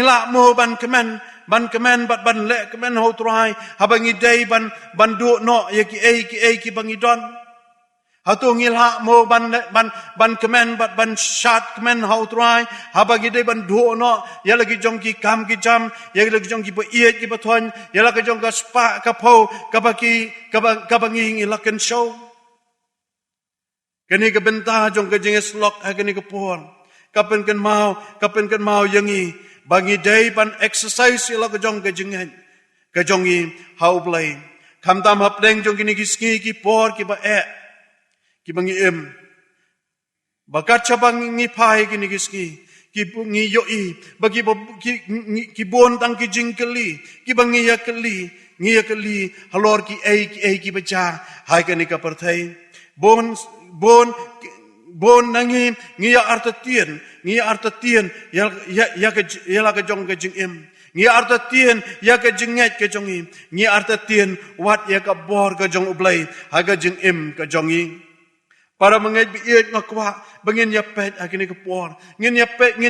la mo ban kemen. Ban kemen bat ban lek kemen ho trai. Habangi day ban du no. Ya ki ki bangi don. Hatu ngilha mo ban kemen ban syat kemen hau trai habagi de ban do no ya lagi jong ki kam ki jam ya lagi jong ki ba iet ki ba thon ya lagi jong ka spa ka pho ka bangi ngilaken show kani ka benta jong ka jing slok ha kani ka por kapen kan mau yangi bangi de ban exercise ya lagi jong ka jongi hau play kam tam hap deng jong kini ki ski ki por ki ba ki bangi em bakat cabang ngi pai kini kiski ki ngi yoi bagi ki bon tang ki jingkeli ki bangi ya keli halor ki ki baca hai kani ka perthai bon nangi ngi ya arta tien ya la ka jong ka jing em ngi arta tien ya ka jinget ka jongi ngi arta tien wat ya ka bor ka jong ublai ha ka jing em ka jongi. Para mengait biit ngakwa bangin ya pet akini kapor ngin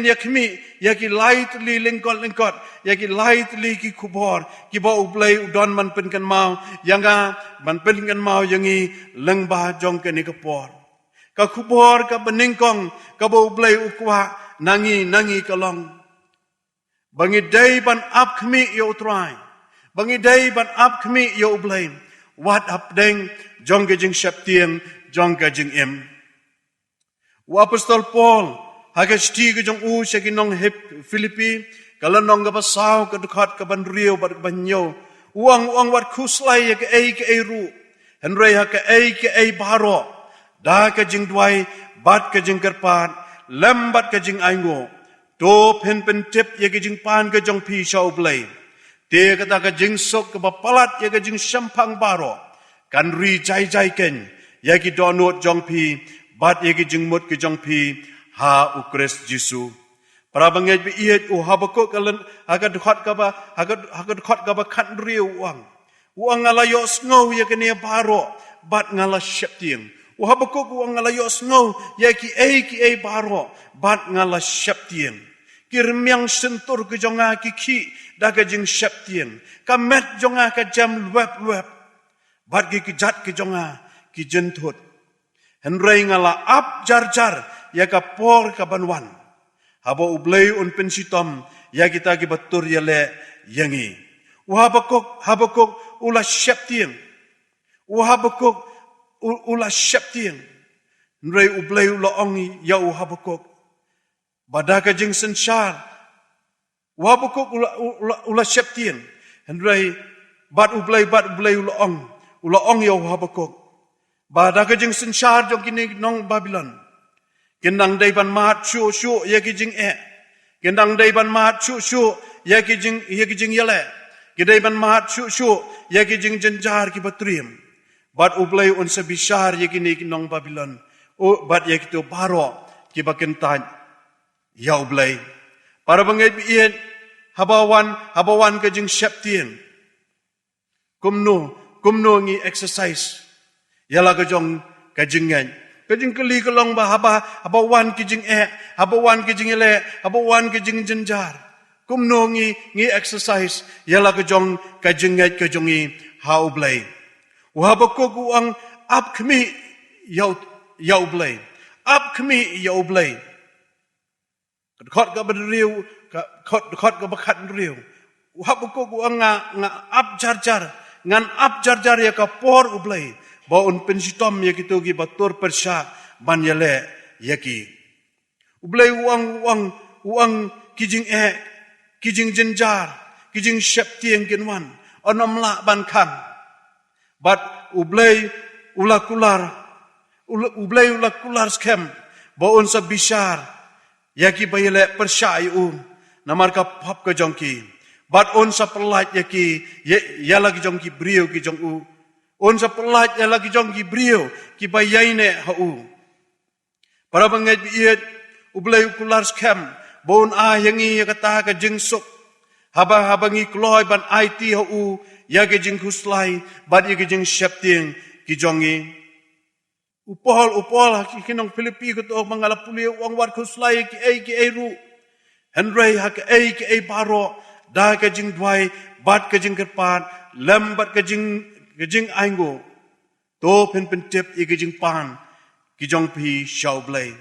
ya kmi ya ki light li lingkot ya ki light li ki kubor ki ba ublay udon man pen kan mau yanga man pen kan mau yangi lengba jong kani kapor ka kubor ka beningkong ka ba ublay ukwa nangi kalong bangi day ban up kmi yo try Bangi day ban up kami yo blame. What up deng jong ke jing shap tieng jong ke jing em. Wa apostol Paul haga sti ke jong u se ki nong hip Filipi kalau nong ka pasau ke dekat ke ban rio bat ban nyo. Uang wat kuslai ke ai ru. Henry ha ke ai baro. Da ke jing dwai bat ke jing kerpat lembat ke jing aingo. To pen tip ye ke jing pan ke jong pi shau blame. Dia kata ke jing sok ke bapalat ya ke jing syampang baro. Kan ri jai ken. Ya ki donut jong pi. Bat ya ke jing mut ke jong pi. Ha ukres Jisu. Para bangaj bi iet u habakuk kalen. Agak dekat kaba kan ri uang. Uang ngalayo snow ya ke ni baro. Bat ngala syap tiang. U habakuk uang ngalayo snow. Ya ki ai baro. Bat ngala syap tiang. Kirmiang sentur ke jonga ki da ke jing syap tiang. Kamet jonga ke jam luap. Bat ki jat ke jonga ki jentut. Henry ngala ap jar ya ka por ka banwan. Habo ublay un pensitom ya kita ki batur ya le yangi. Habakuk ula syap tiang. Habakuk ula syap tiang. Henry ublay ula ongi ya habakuk. Badaka jing sensyar. Wabukuk ula syap tiang. Henry bat ublay ula ong ya wabukuk. Badaka jing sensyar jong kini nong Babylon. Kendang day ban mahat syu ya ki jing Kendang day ban mahat syu ya ki jing yale. Kedai ban mahat syu ya ki jing jenjar ki batrim. Bat ublay un sebisar ya kini nong Babylon. Bat ya ki tu baro ki bakentany. Ya ublay. Para bangay biyen habawan ke jing syap tiang. Kumno ngi exercise. Yala ke jong ke jing ngan. Ke jing keli kelong ba habawan ke jing habawan ke jing ele, habawan ke jing jenjar. Kumno ngi exercise. Yala ke jong ke jing ngan ke jongi ha ublay. Habakuk uang ap kami ya ublay. Ap kami ya ublay. Dekat ke beriu, dekat ke bakat beriu. Habakuk uang nga ap jar, ngan ap jar ya ka por ublay. Baun pensitom ya kitu ki batur persya ban yale ya ki. Ublay uang kijing kijing jenjar, kijing syap tiang kinwan. Onam la ban kan. Bat ublay ula kular skem. Baun sa bishar. Yaki bayele persyayu namar ka pap ke jongki. Bat on sa pelat yaki ya lagi jongki brio ki jong u. On sa pelat ya lagi jongki brio ki bayaine ha u. Para bangaj biet ublay kular scam bon yangi ya kata ka jingsuk. Habangi kloy ban IT ha u ya ke jing kuslai bat ya ke jing syapting ki jongi. Upol kinong Filipi ko to mangala puli uang wat kuslay ki ai ru. Henry ha ki ai baro da ka jing dwai bat ka jing kerpat lembat ka jing aingo. To pen tip i ka jing pan ki jong pi shau blay.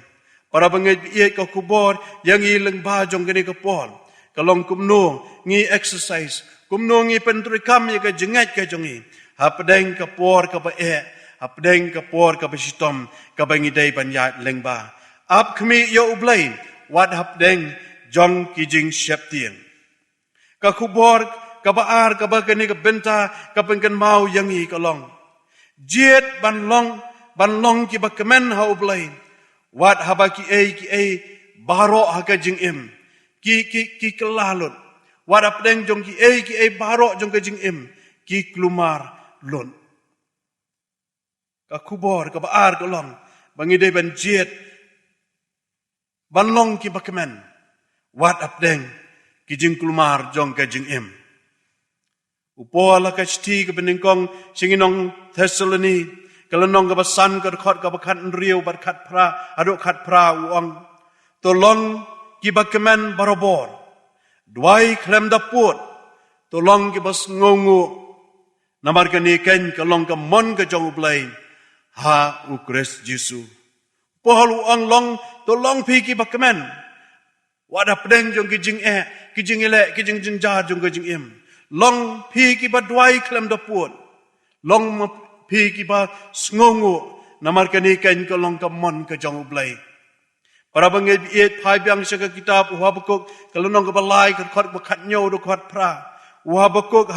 Para bangay iet ka kubor yang ilang ba jong gani ka pol. Kalong kumno ngi exercise. Kumno ngi pentrikam ya ka jingat ka jongi. Hapadeng ka por ka ba Apdeng kapor kapasitom kabangiday banyat lengba. Ap kami yo ublay. Wat hapdeng jong kijing syap tiang. Kakubor kabaar kabagani kabenta kapengkan mau yangi kalong. Jiet banlong ki bakamen ha ublay. Wat habaki ai baro ha kajing im. Ki kelalun. Wat hapdeng jong ki ai baro jong kajing im. Ki klumar lun. Kakubor, kabaar kalong, bangiday ban jiet, banlong ki bakamen, wat apdeng, kijing kulmar jong kajing im. Upola kachti kabeningkong singinong Thessaloni, kalanong kabasan kadakot kabakat nriyo barkat pra, adok kat pra uang, tolong ki bakamen barobor, duai klem daput, tolong ki bas ngongu, namar kaniken kalong kamon ka jong ublay, ha ukres Jisu. Pohal uang long tolong pi ki bakamen. Wada pedeng jong kijing kijing ele kijing jenjar jong kijing im. long pi ki ba dwai klem da puan long ma pi ki ba sngongo namar kani kan ka long ka mon ka jong ublay para bangai biet phai biang sa ka kitab Habakuk kalunong ka balai ka khot ba khat nyo do khot pra Habakuk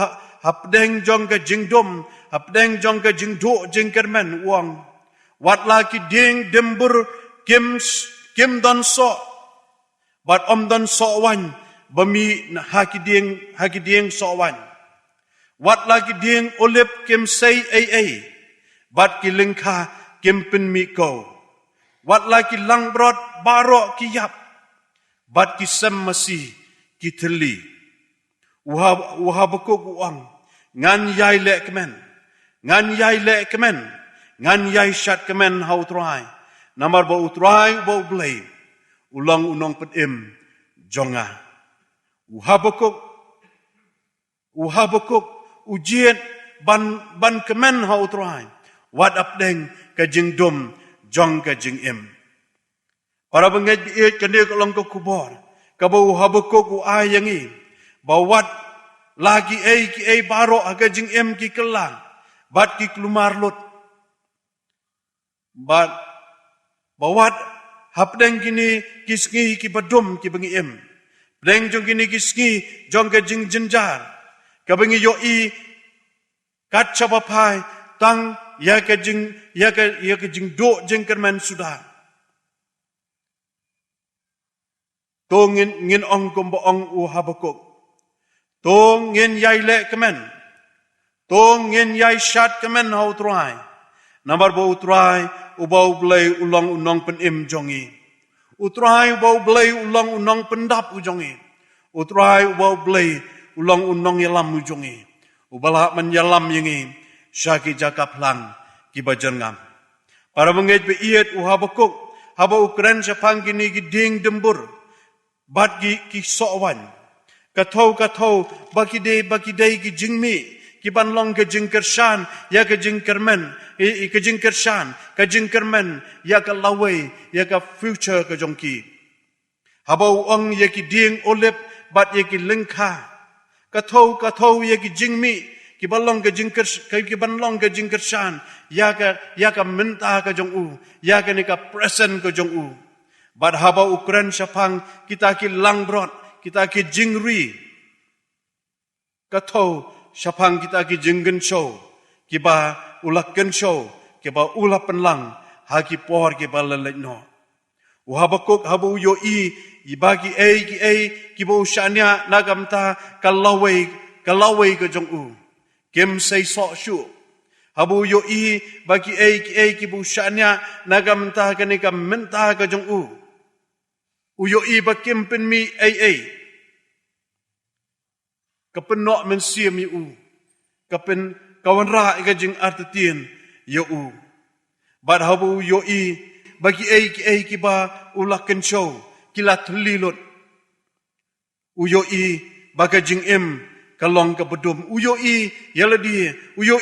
hapdeng jong ka jingdom hapdeng jong ka jingdo jingkermen uang wat la ki ding dembur kim don so bat om don so wan bami hakiding so wan wat la ki ding olip kim say ai bat ki lingkha kim pin mi ko wat la ki lang brot baro ki yap bat ki sem masih ki theli Habakuk uang ngan yai le kemen ngan yai shat kemen hau trai namar ba utrai ba blay ulang unong pedim jonga Habakuk ujian ban kemen hau trai wat apdeng ka jingdom jong ka jingim para bangaj biit kane kolong ko kubor ka ba Habakuk u ayangi bawat lagi ki baro aga jingim ki kelang bat ki klumar lut bat bawat hapdeng kini kisngi ki badum ki bangiem deng jong kini kisngi jong ka jing jenjar ka bangi yoi kat chapapai tang ya ka jing do jing kerman sudah to ngin ong kum ong u Habakuk to ngin yai le kemen to ngin yai shat kemen hau trai namar bo utrai ubau blai ulang unong penim jongi utrai ubau blai ulang unong pendap ujongi utrai ubau blai ulang unong yalam ujongi ubala menyalam yengi syaki jakap lang ki bajengam para mengej be iet u Habakuk haba ukran sapang kini giding dembur bat ki sowan kathau baki dei ki jingmi ki banlong ke jingkershan ya ke jingkermen ke jingkershan ke jingkermen ya ke lawai ya ke future ke jongki habau ong ya ki ding olip bat ya ki lengkha kathau ya ki jingmi ki banlong ke jingkershan ya ke minta ke jongu ya ke ni ka present ke jongu bat habau ukran sapang kita ki langbrot kita ki jingri kathau sapang kita ki jinggen show kiba ulak gen show kiba ulap penlang haki por kiba lelek no Habakuk habu yo ibagi kiba usania nagamta kalawai ke jongu kim say so shu habu yo bagi kiba usania nagamta kanika menta ke jongu uyo bakim pen mi kapenok mensiam yu kapen kawan ra ka jing artitien yu bad habu yo bagi ki ba ulaken show kilat lilot uyo baga jing em kalong ka bedum uyo yala di uyo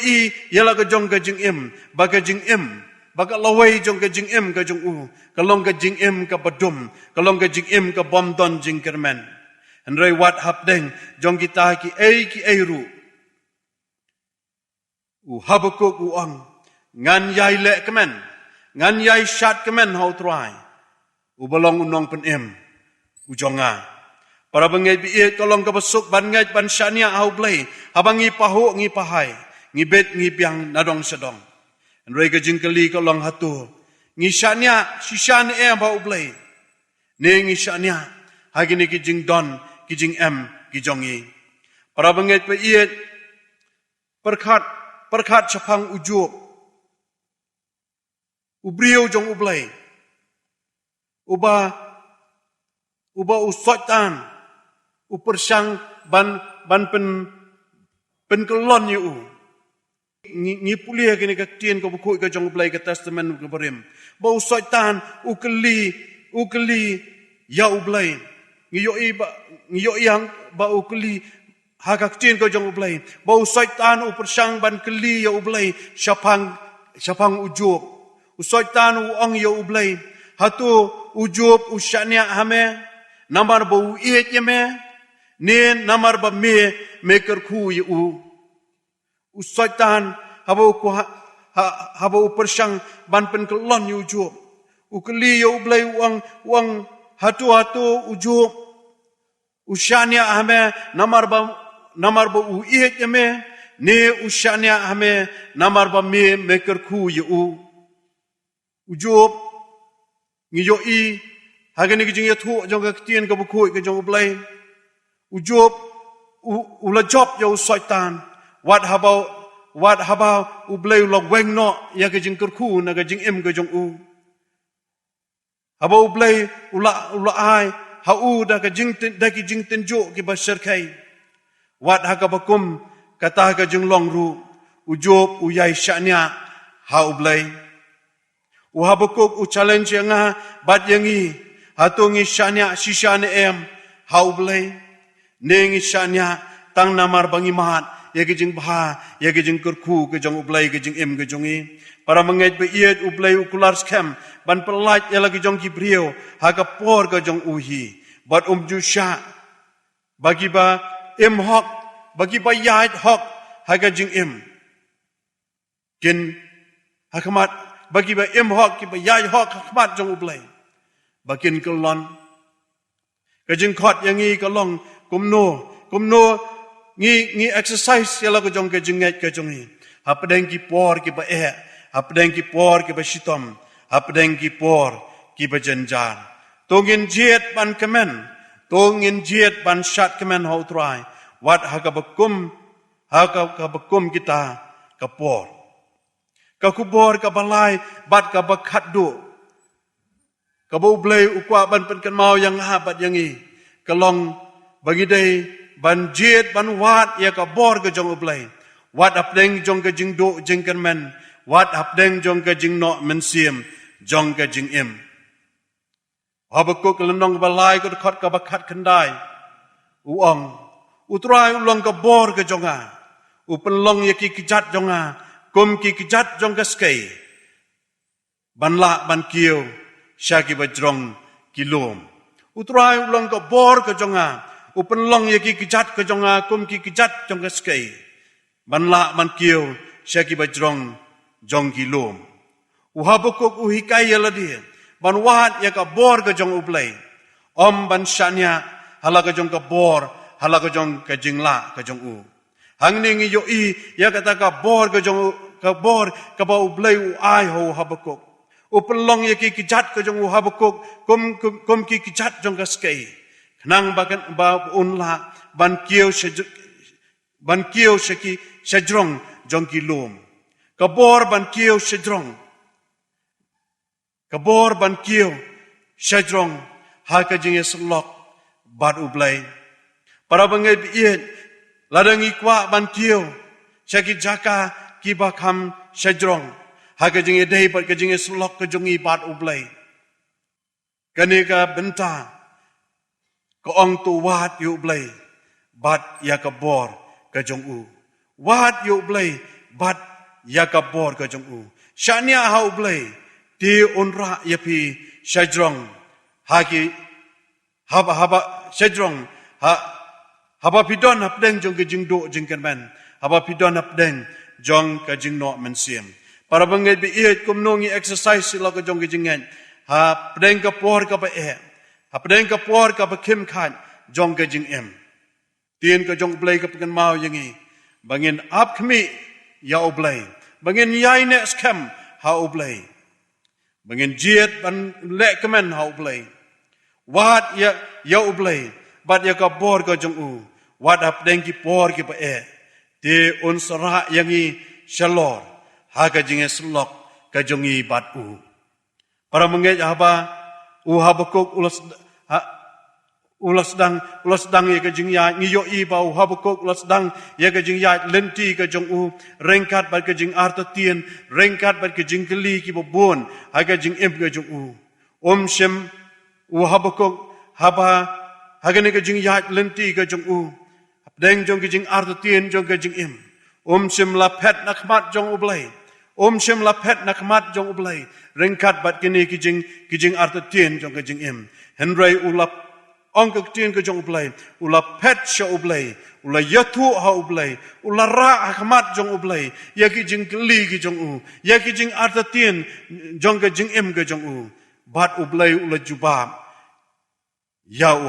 yala ka jong ka jing em baga jing em baga lawai jong ka jing em ka jong kalong ka jing em ka badum kalong ka jing em ka bom don jing kermen andrai wat hapdeng jong kita ki ru Habakuk uang ngan yai le kemen ngan yai shat kemen hau trai balong unong penem ujonga para bengai biit kalong ka besuk ban ngai ban syania hau blai habangi pahu ngi pahai ngi bet ngi piang nadong sedong andrai ka jingkeli kalong hatu ngi syania sishan bau blai ne ngi syania hagini ki jing don ki jing ki jongi para bengai biit perkhat sapang ujub ubriu jong ublai uba usotan upersang ban pen kelon yu ngi pulia kini ka tien ko buku ka jong ublai ka testament ka berim ba usotan ukeli ya ublai ngi yo yang ba ukeli hagak tien ko jong ublai ba usotan upersang ban keli ya ublai sapang ujub usotan uang ya ublai hatu ujub usyania hame namar bau iet yeme ne namar ba me ker khu ye u satan haba u persang ban pen kelon yu ju u keli yu blai wang hatu uju ushania ame namar ba u iet me ne ushania ame namar ba me ker khu ye uju ngi yo i hagani ki jing ya thu jong ka tien ka bu khu ka jong blai uju ula job yo satan what about u blai lo weng no ya ka jing ker khu na ka jing em ka jong haba u blai ula ai ha u da ka jing ten jo ki ba ser kai wat ha ka ba kum kata ka jing long ru u job u yai shania ha u blai u haba kok u challenge nga bat yangi ha to ngi shania shisha ne em ha u blai ne ngi shania tang namar bangi mahat ya ki jing bha ya ki jing ker khu ka jong u blai ka jing em ka jong i para menget be iet u blai u kular scam ban pelat ya lagi jong ki brio ha ka por ka jong u hi bat ju sha bagi ba em hok bagi ba yait hok ha ka jing em kin ha khamat bagi ba em hok ki ba yait hok khamat jong u blai bakin kelon ka jing khot yang i ka long kum no ngi exercise ya lagi jong ka jing ngai ka jong i ha pedeng ki por ki ba Apdeng ki por ki bashitom, apdeng ki por ki bajanjar. Tongin jiet ban kemen, tongin jiet ban shat kemen hau try. Wat hakabakum kita kapor. Kakubor kabalai bat kabakat do. Kabau blay ukwa ban penkan mau yang habat yang i. Kalong bagi day ban jiet ban wat ya kabor ke jong ublay. Wat apdeng jong ke jing do jing kemen. Wat apdeng jong ka jing no mensiam jong ka jing im. Habakuk lenong balai ko khot ka bakat kandai. Uong utrai ulong ka bor ka jonga. Upenlong ya ki kijat jonga. Kum ki kijat jong ka skei. Banla ban kieu syaki bajrong kilom. Utrai ulong ka bor ka jonga. Upenlong ya ki kijat ka jonga. Kum ki kijat jong ka skei. Banla ban kieu syaki bajrong jong kilom. Uhabukuk uhikai yaladir. Ban wahat ya ka bor ka jong ublay. Om ban shanya hala ka jong ka bor, hala ka jong ka jingla ka jong u. Hang ningi yo i ya kata ka bor ka ba ublay u ai ho habukuk. Upelong ya ki kijat ka jong u habukuk. Kum ki kijat jong ka skei. Kenang ba unla ban kieu shaki shajrong jong kilom. Kabor ban kieu shedrong. Kabor ban kieu shedrong. Haka jing eslok bad ublay. Para bangai biit. Ladang ikwa ban kieu. Syaki jaka kibakam shedrong. Haka jing edai bat ka jing eslok ka jongi bad ublay. Kanika benta. Kaong tu wat yu ublay. Bat ya kabor ka jong u. Wat yu ublay. Bat ya kabor ka jong u. Shania hau blay. Ti unra yapi shajrong. Haki haba shajrong. Haba pidon hapdeng jong ka jing do jing kan man. Haba pidon hapdeng jong ka jing no mensiam. Para bangai bi iet kum nongi exercise sila ka jong ka jingan. Hapdeng ka por ka ba Hapdeng ka por ka ba kim khan jong ka jing em. Tien ka jong blay ka pekan mau yangi. Bangin ap kami ya oblay. Bangin yai ne skam ha oblay. Bangin jiet ban lek kemen ha oblay. Wat ya oblay. Bat ya ka bor ka jong u. Wat apdeng ki por ki pa Te unsara yangi shalor. Ha ka jinge slok ka jongi bat u. Para menget haba u habakuk ulas dang ya ka jing ya ngiyo i ba u habakuk ulas dang ya ka jing ya lenti ka jong u rengkat bat ka jing artatien rengkat bat ka jing keli ki bobon ha ka jing em ka jong u shem u habakuk haba ha ka ne ka jing ya lenti ka jong u deng jong ka jing artatien jong ka jing em shem la pet nakmat jong u blai shem la pet nakmat jong u blai rengkat bat kini ki jing artatien jong ka jing em henry ulap ong ka tin ka jong ublay ula pet sha ublay ula yathu ha ublay ula ra akmat jong ublay yaki jing kli ki jong u yaki jing artatien jong ka jing em ka jong u bat ublay ula jubab ya u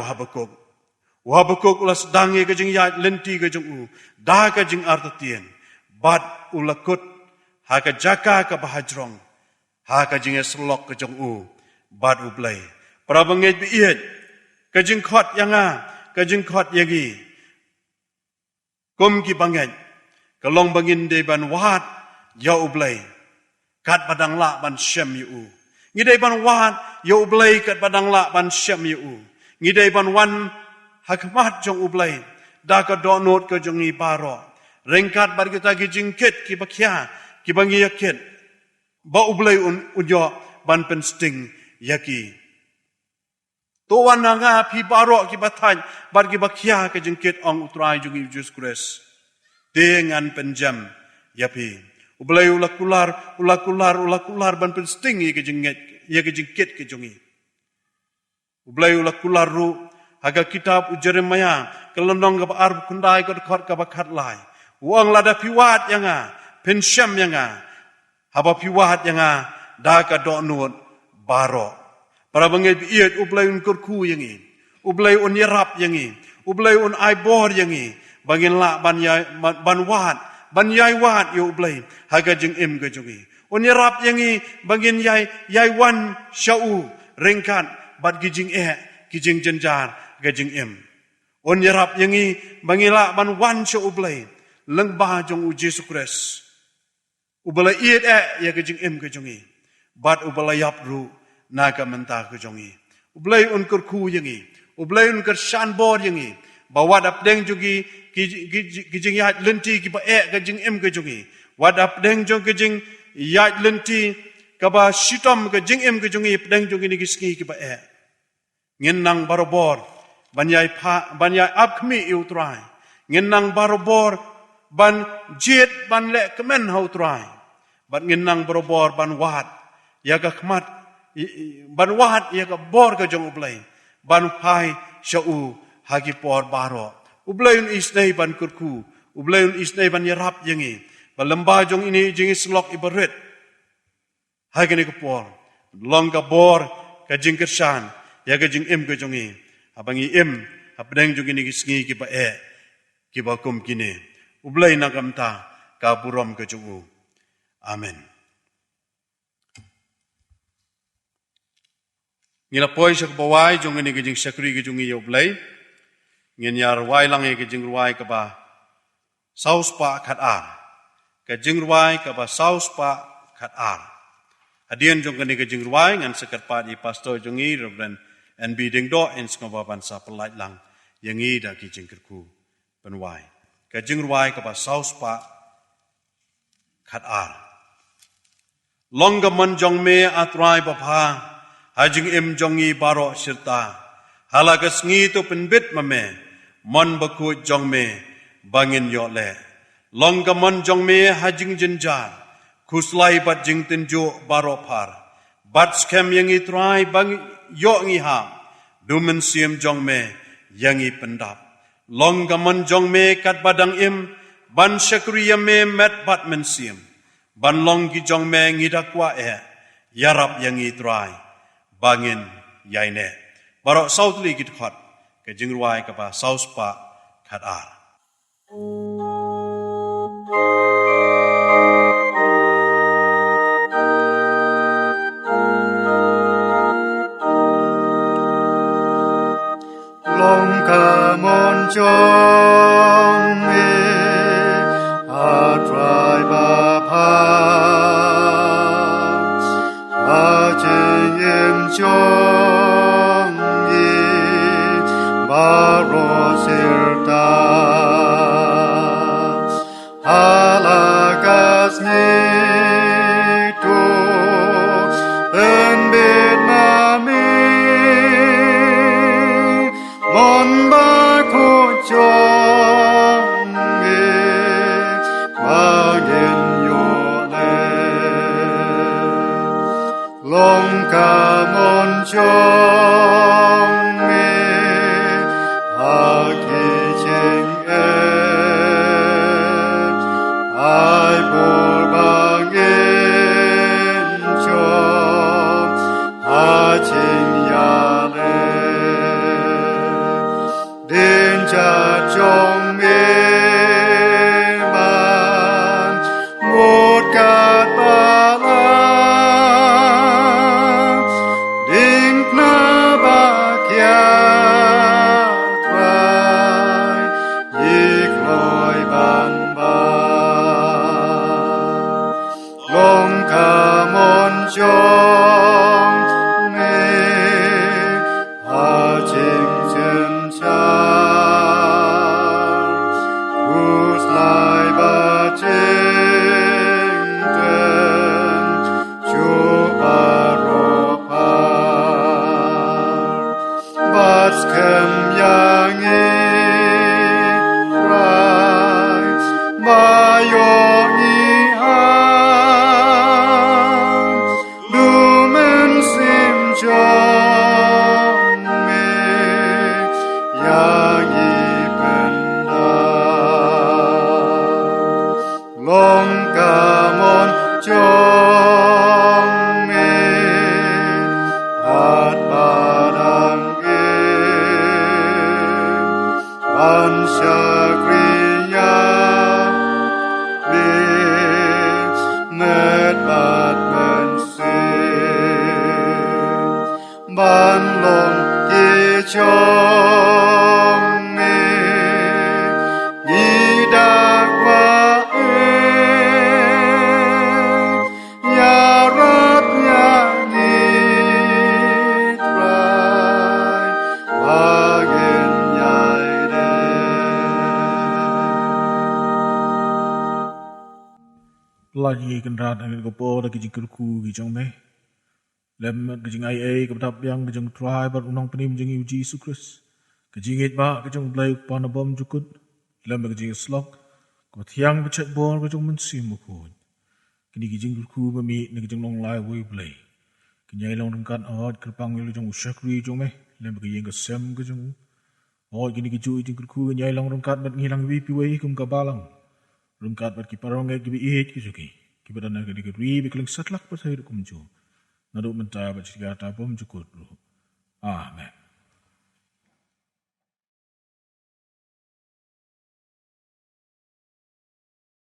habakuk ula sedangi ka jing ya lenti ka jong u da ka jing artatien bat ula kut ha ka jaka ka bahajrong ha ka jing eslok ka jong u bat ublay para bangit biit ka jing khot yanga ka jing khot yagi kum ki bangit ka long bangin de ban wat ya ublay kat badang la ban shem yu ngi de ban wat ya ublay kat badang la ban shem yu ngi de ban wan hakmat jong ublay da ka do not ka jong ni baro rengkat bar kita ki jing ket ki bakhya ki bangi yaket ba ublay unyo ban pen sting yaki to wananga pi baro ki bathan bar ki bakhya ka jingket ong utrai jungi Jesus Christ dengan penjam yapi ublay ulakular ban pensting ki jinget ya ki jingket ki jungi ublay ulakular ru haga kitab Jeremia kelondong ka ar kundai ka khot ka bakhat lai uang lada piwat yanga pensyam yanga haba piwat yanga da ka donut baro para bangit biit ublay un kurku yangi ublay un yarap yangi ublay un aibor yangi bangin la ban yai wat yo ublay haga jing im ga jungi un yarap yangi bangin yai wan shau rengkan bat gijing gijing jenjar ga jing im un yarap yangi bangila ban wan shau ublay leng ba jong u Jesus Christ ublay iet ya ga jing im ga jungi bat ublay yap ru naga mentah ke jongi ublay un kurku yangi ublay un kersan bor yangi bawa dap deng jogi kijing yat lenti ki ba ke jing em ke jongi wadap deng jong ke jing yat lenti ka ba shitom ke jing em ke jongi deng jogi ni kiski ki ba ngin nang barobor banyai ap khmi u trai ngin nang barobor ban jet ban le kemen hau trai bat ngin nang barobor ban wat ya ka khmat ban wahat ya ka bor ka jong ublay ban pai shau hagi por baro ublay un isnai ban kurku ublay un isnai ban yarap yangi balemba jong ini jingi slok ibaret hagi ni ka por long ka bor ka jing kersan ya ka jing em ka jongi abangi em apdeng jong ini kisngi ki ba ki ba kum kini ublay nagamta ka burom ka jongu amen. Ngina poi sak bawai jong ni gijing sakri gijung yo blai ngin yar wai lang e gijing ruai ka ba saus pa khat ar gijing ruai ka ba saus pa khat ar adien jong ni gijing ruai ngan sekat pa di pastor jongi Reverend NB Dingdo en skova ban sa pelait lang yangi da gijing kerku penwai gijing ruai ka ba saus pa khat ar longa man jong me atrai ba pha hajing im jongi baro sirta halagas ngi to penbit mame mon baku jong me bangin yo le longa mon jong me hajing jenjar kuslai bat jing tenjo baro par bat skem yangi trai bang yo ngi ha dumen siem jong me yangi pendap longa mon jong me kat badang im ban shakriya me met bat men siem ban longi jong me ngi dakwa yarap yangi trai bangin yaine barok saut li git khat ke jingruai ka ba saus pa khat ar long ka mon chong me a trai ba pa chong yi baro sirta halagas ni tu penbit nami mon ba ko chong yi bagin yo le long ka mon 정에 이다과에 야랍야니 트라이 와겐야이데 Lagi kenrat angin kopo lagi jing kerku gijong me. Lem gijing ai kebatap yang gijong try bar unang penim jing uji Yesus Kristus. Gijing it ba gijong blai panabom jukut. Lem gijing slok. Tiang becek bor gijong mensim mukun. Kini gijing kerku memi ne gijong long lai wei blai. Kini long rengkat awat kerpang gijong usyakri jong me. Lem gijing kesem gijong. Oh kini gijong kerku kini long rengkat bat ngilang wipi wei kum kabalang. Rungkat bat kiparong ngai gibi ihit kisuki. Kibadan ngai gibi ri bikling satlak bat hayr kumjo. Naduk mentai bat cikata pom cukut. Amen.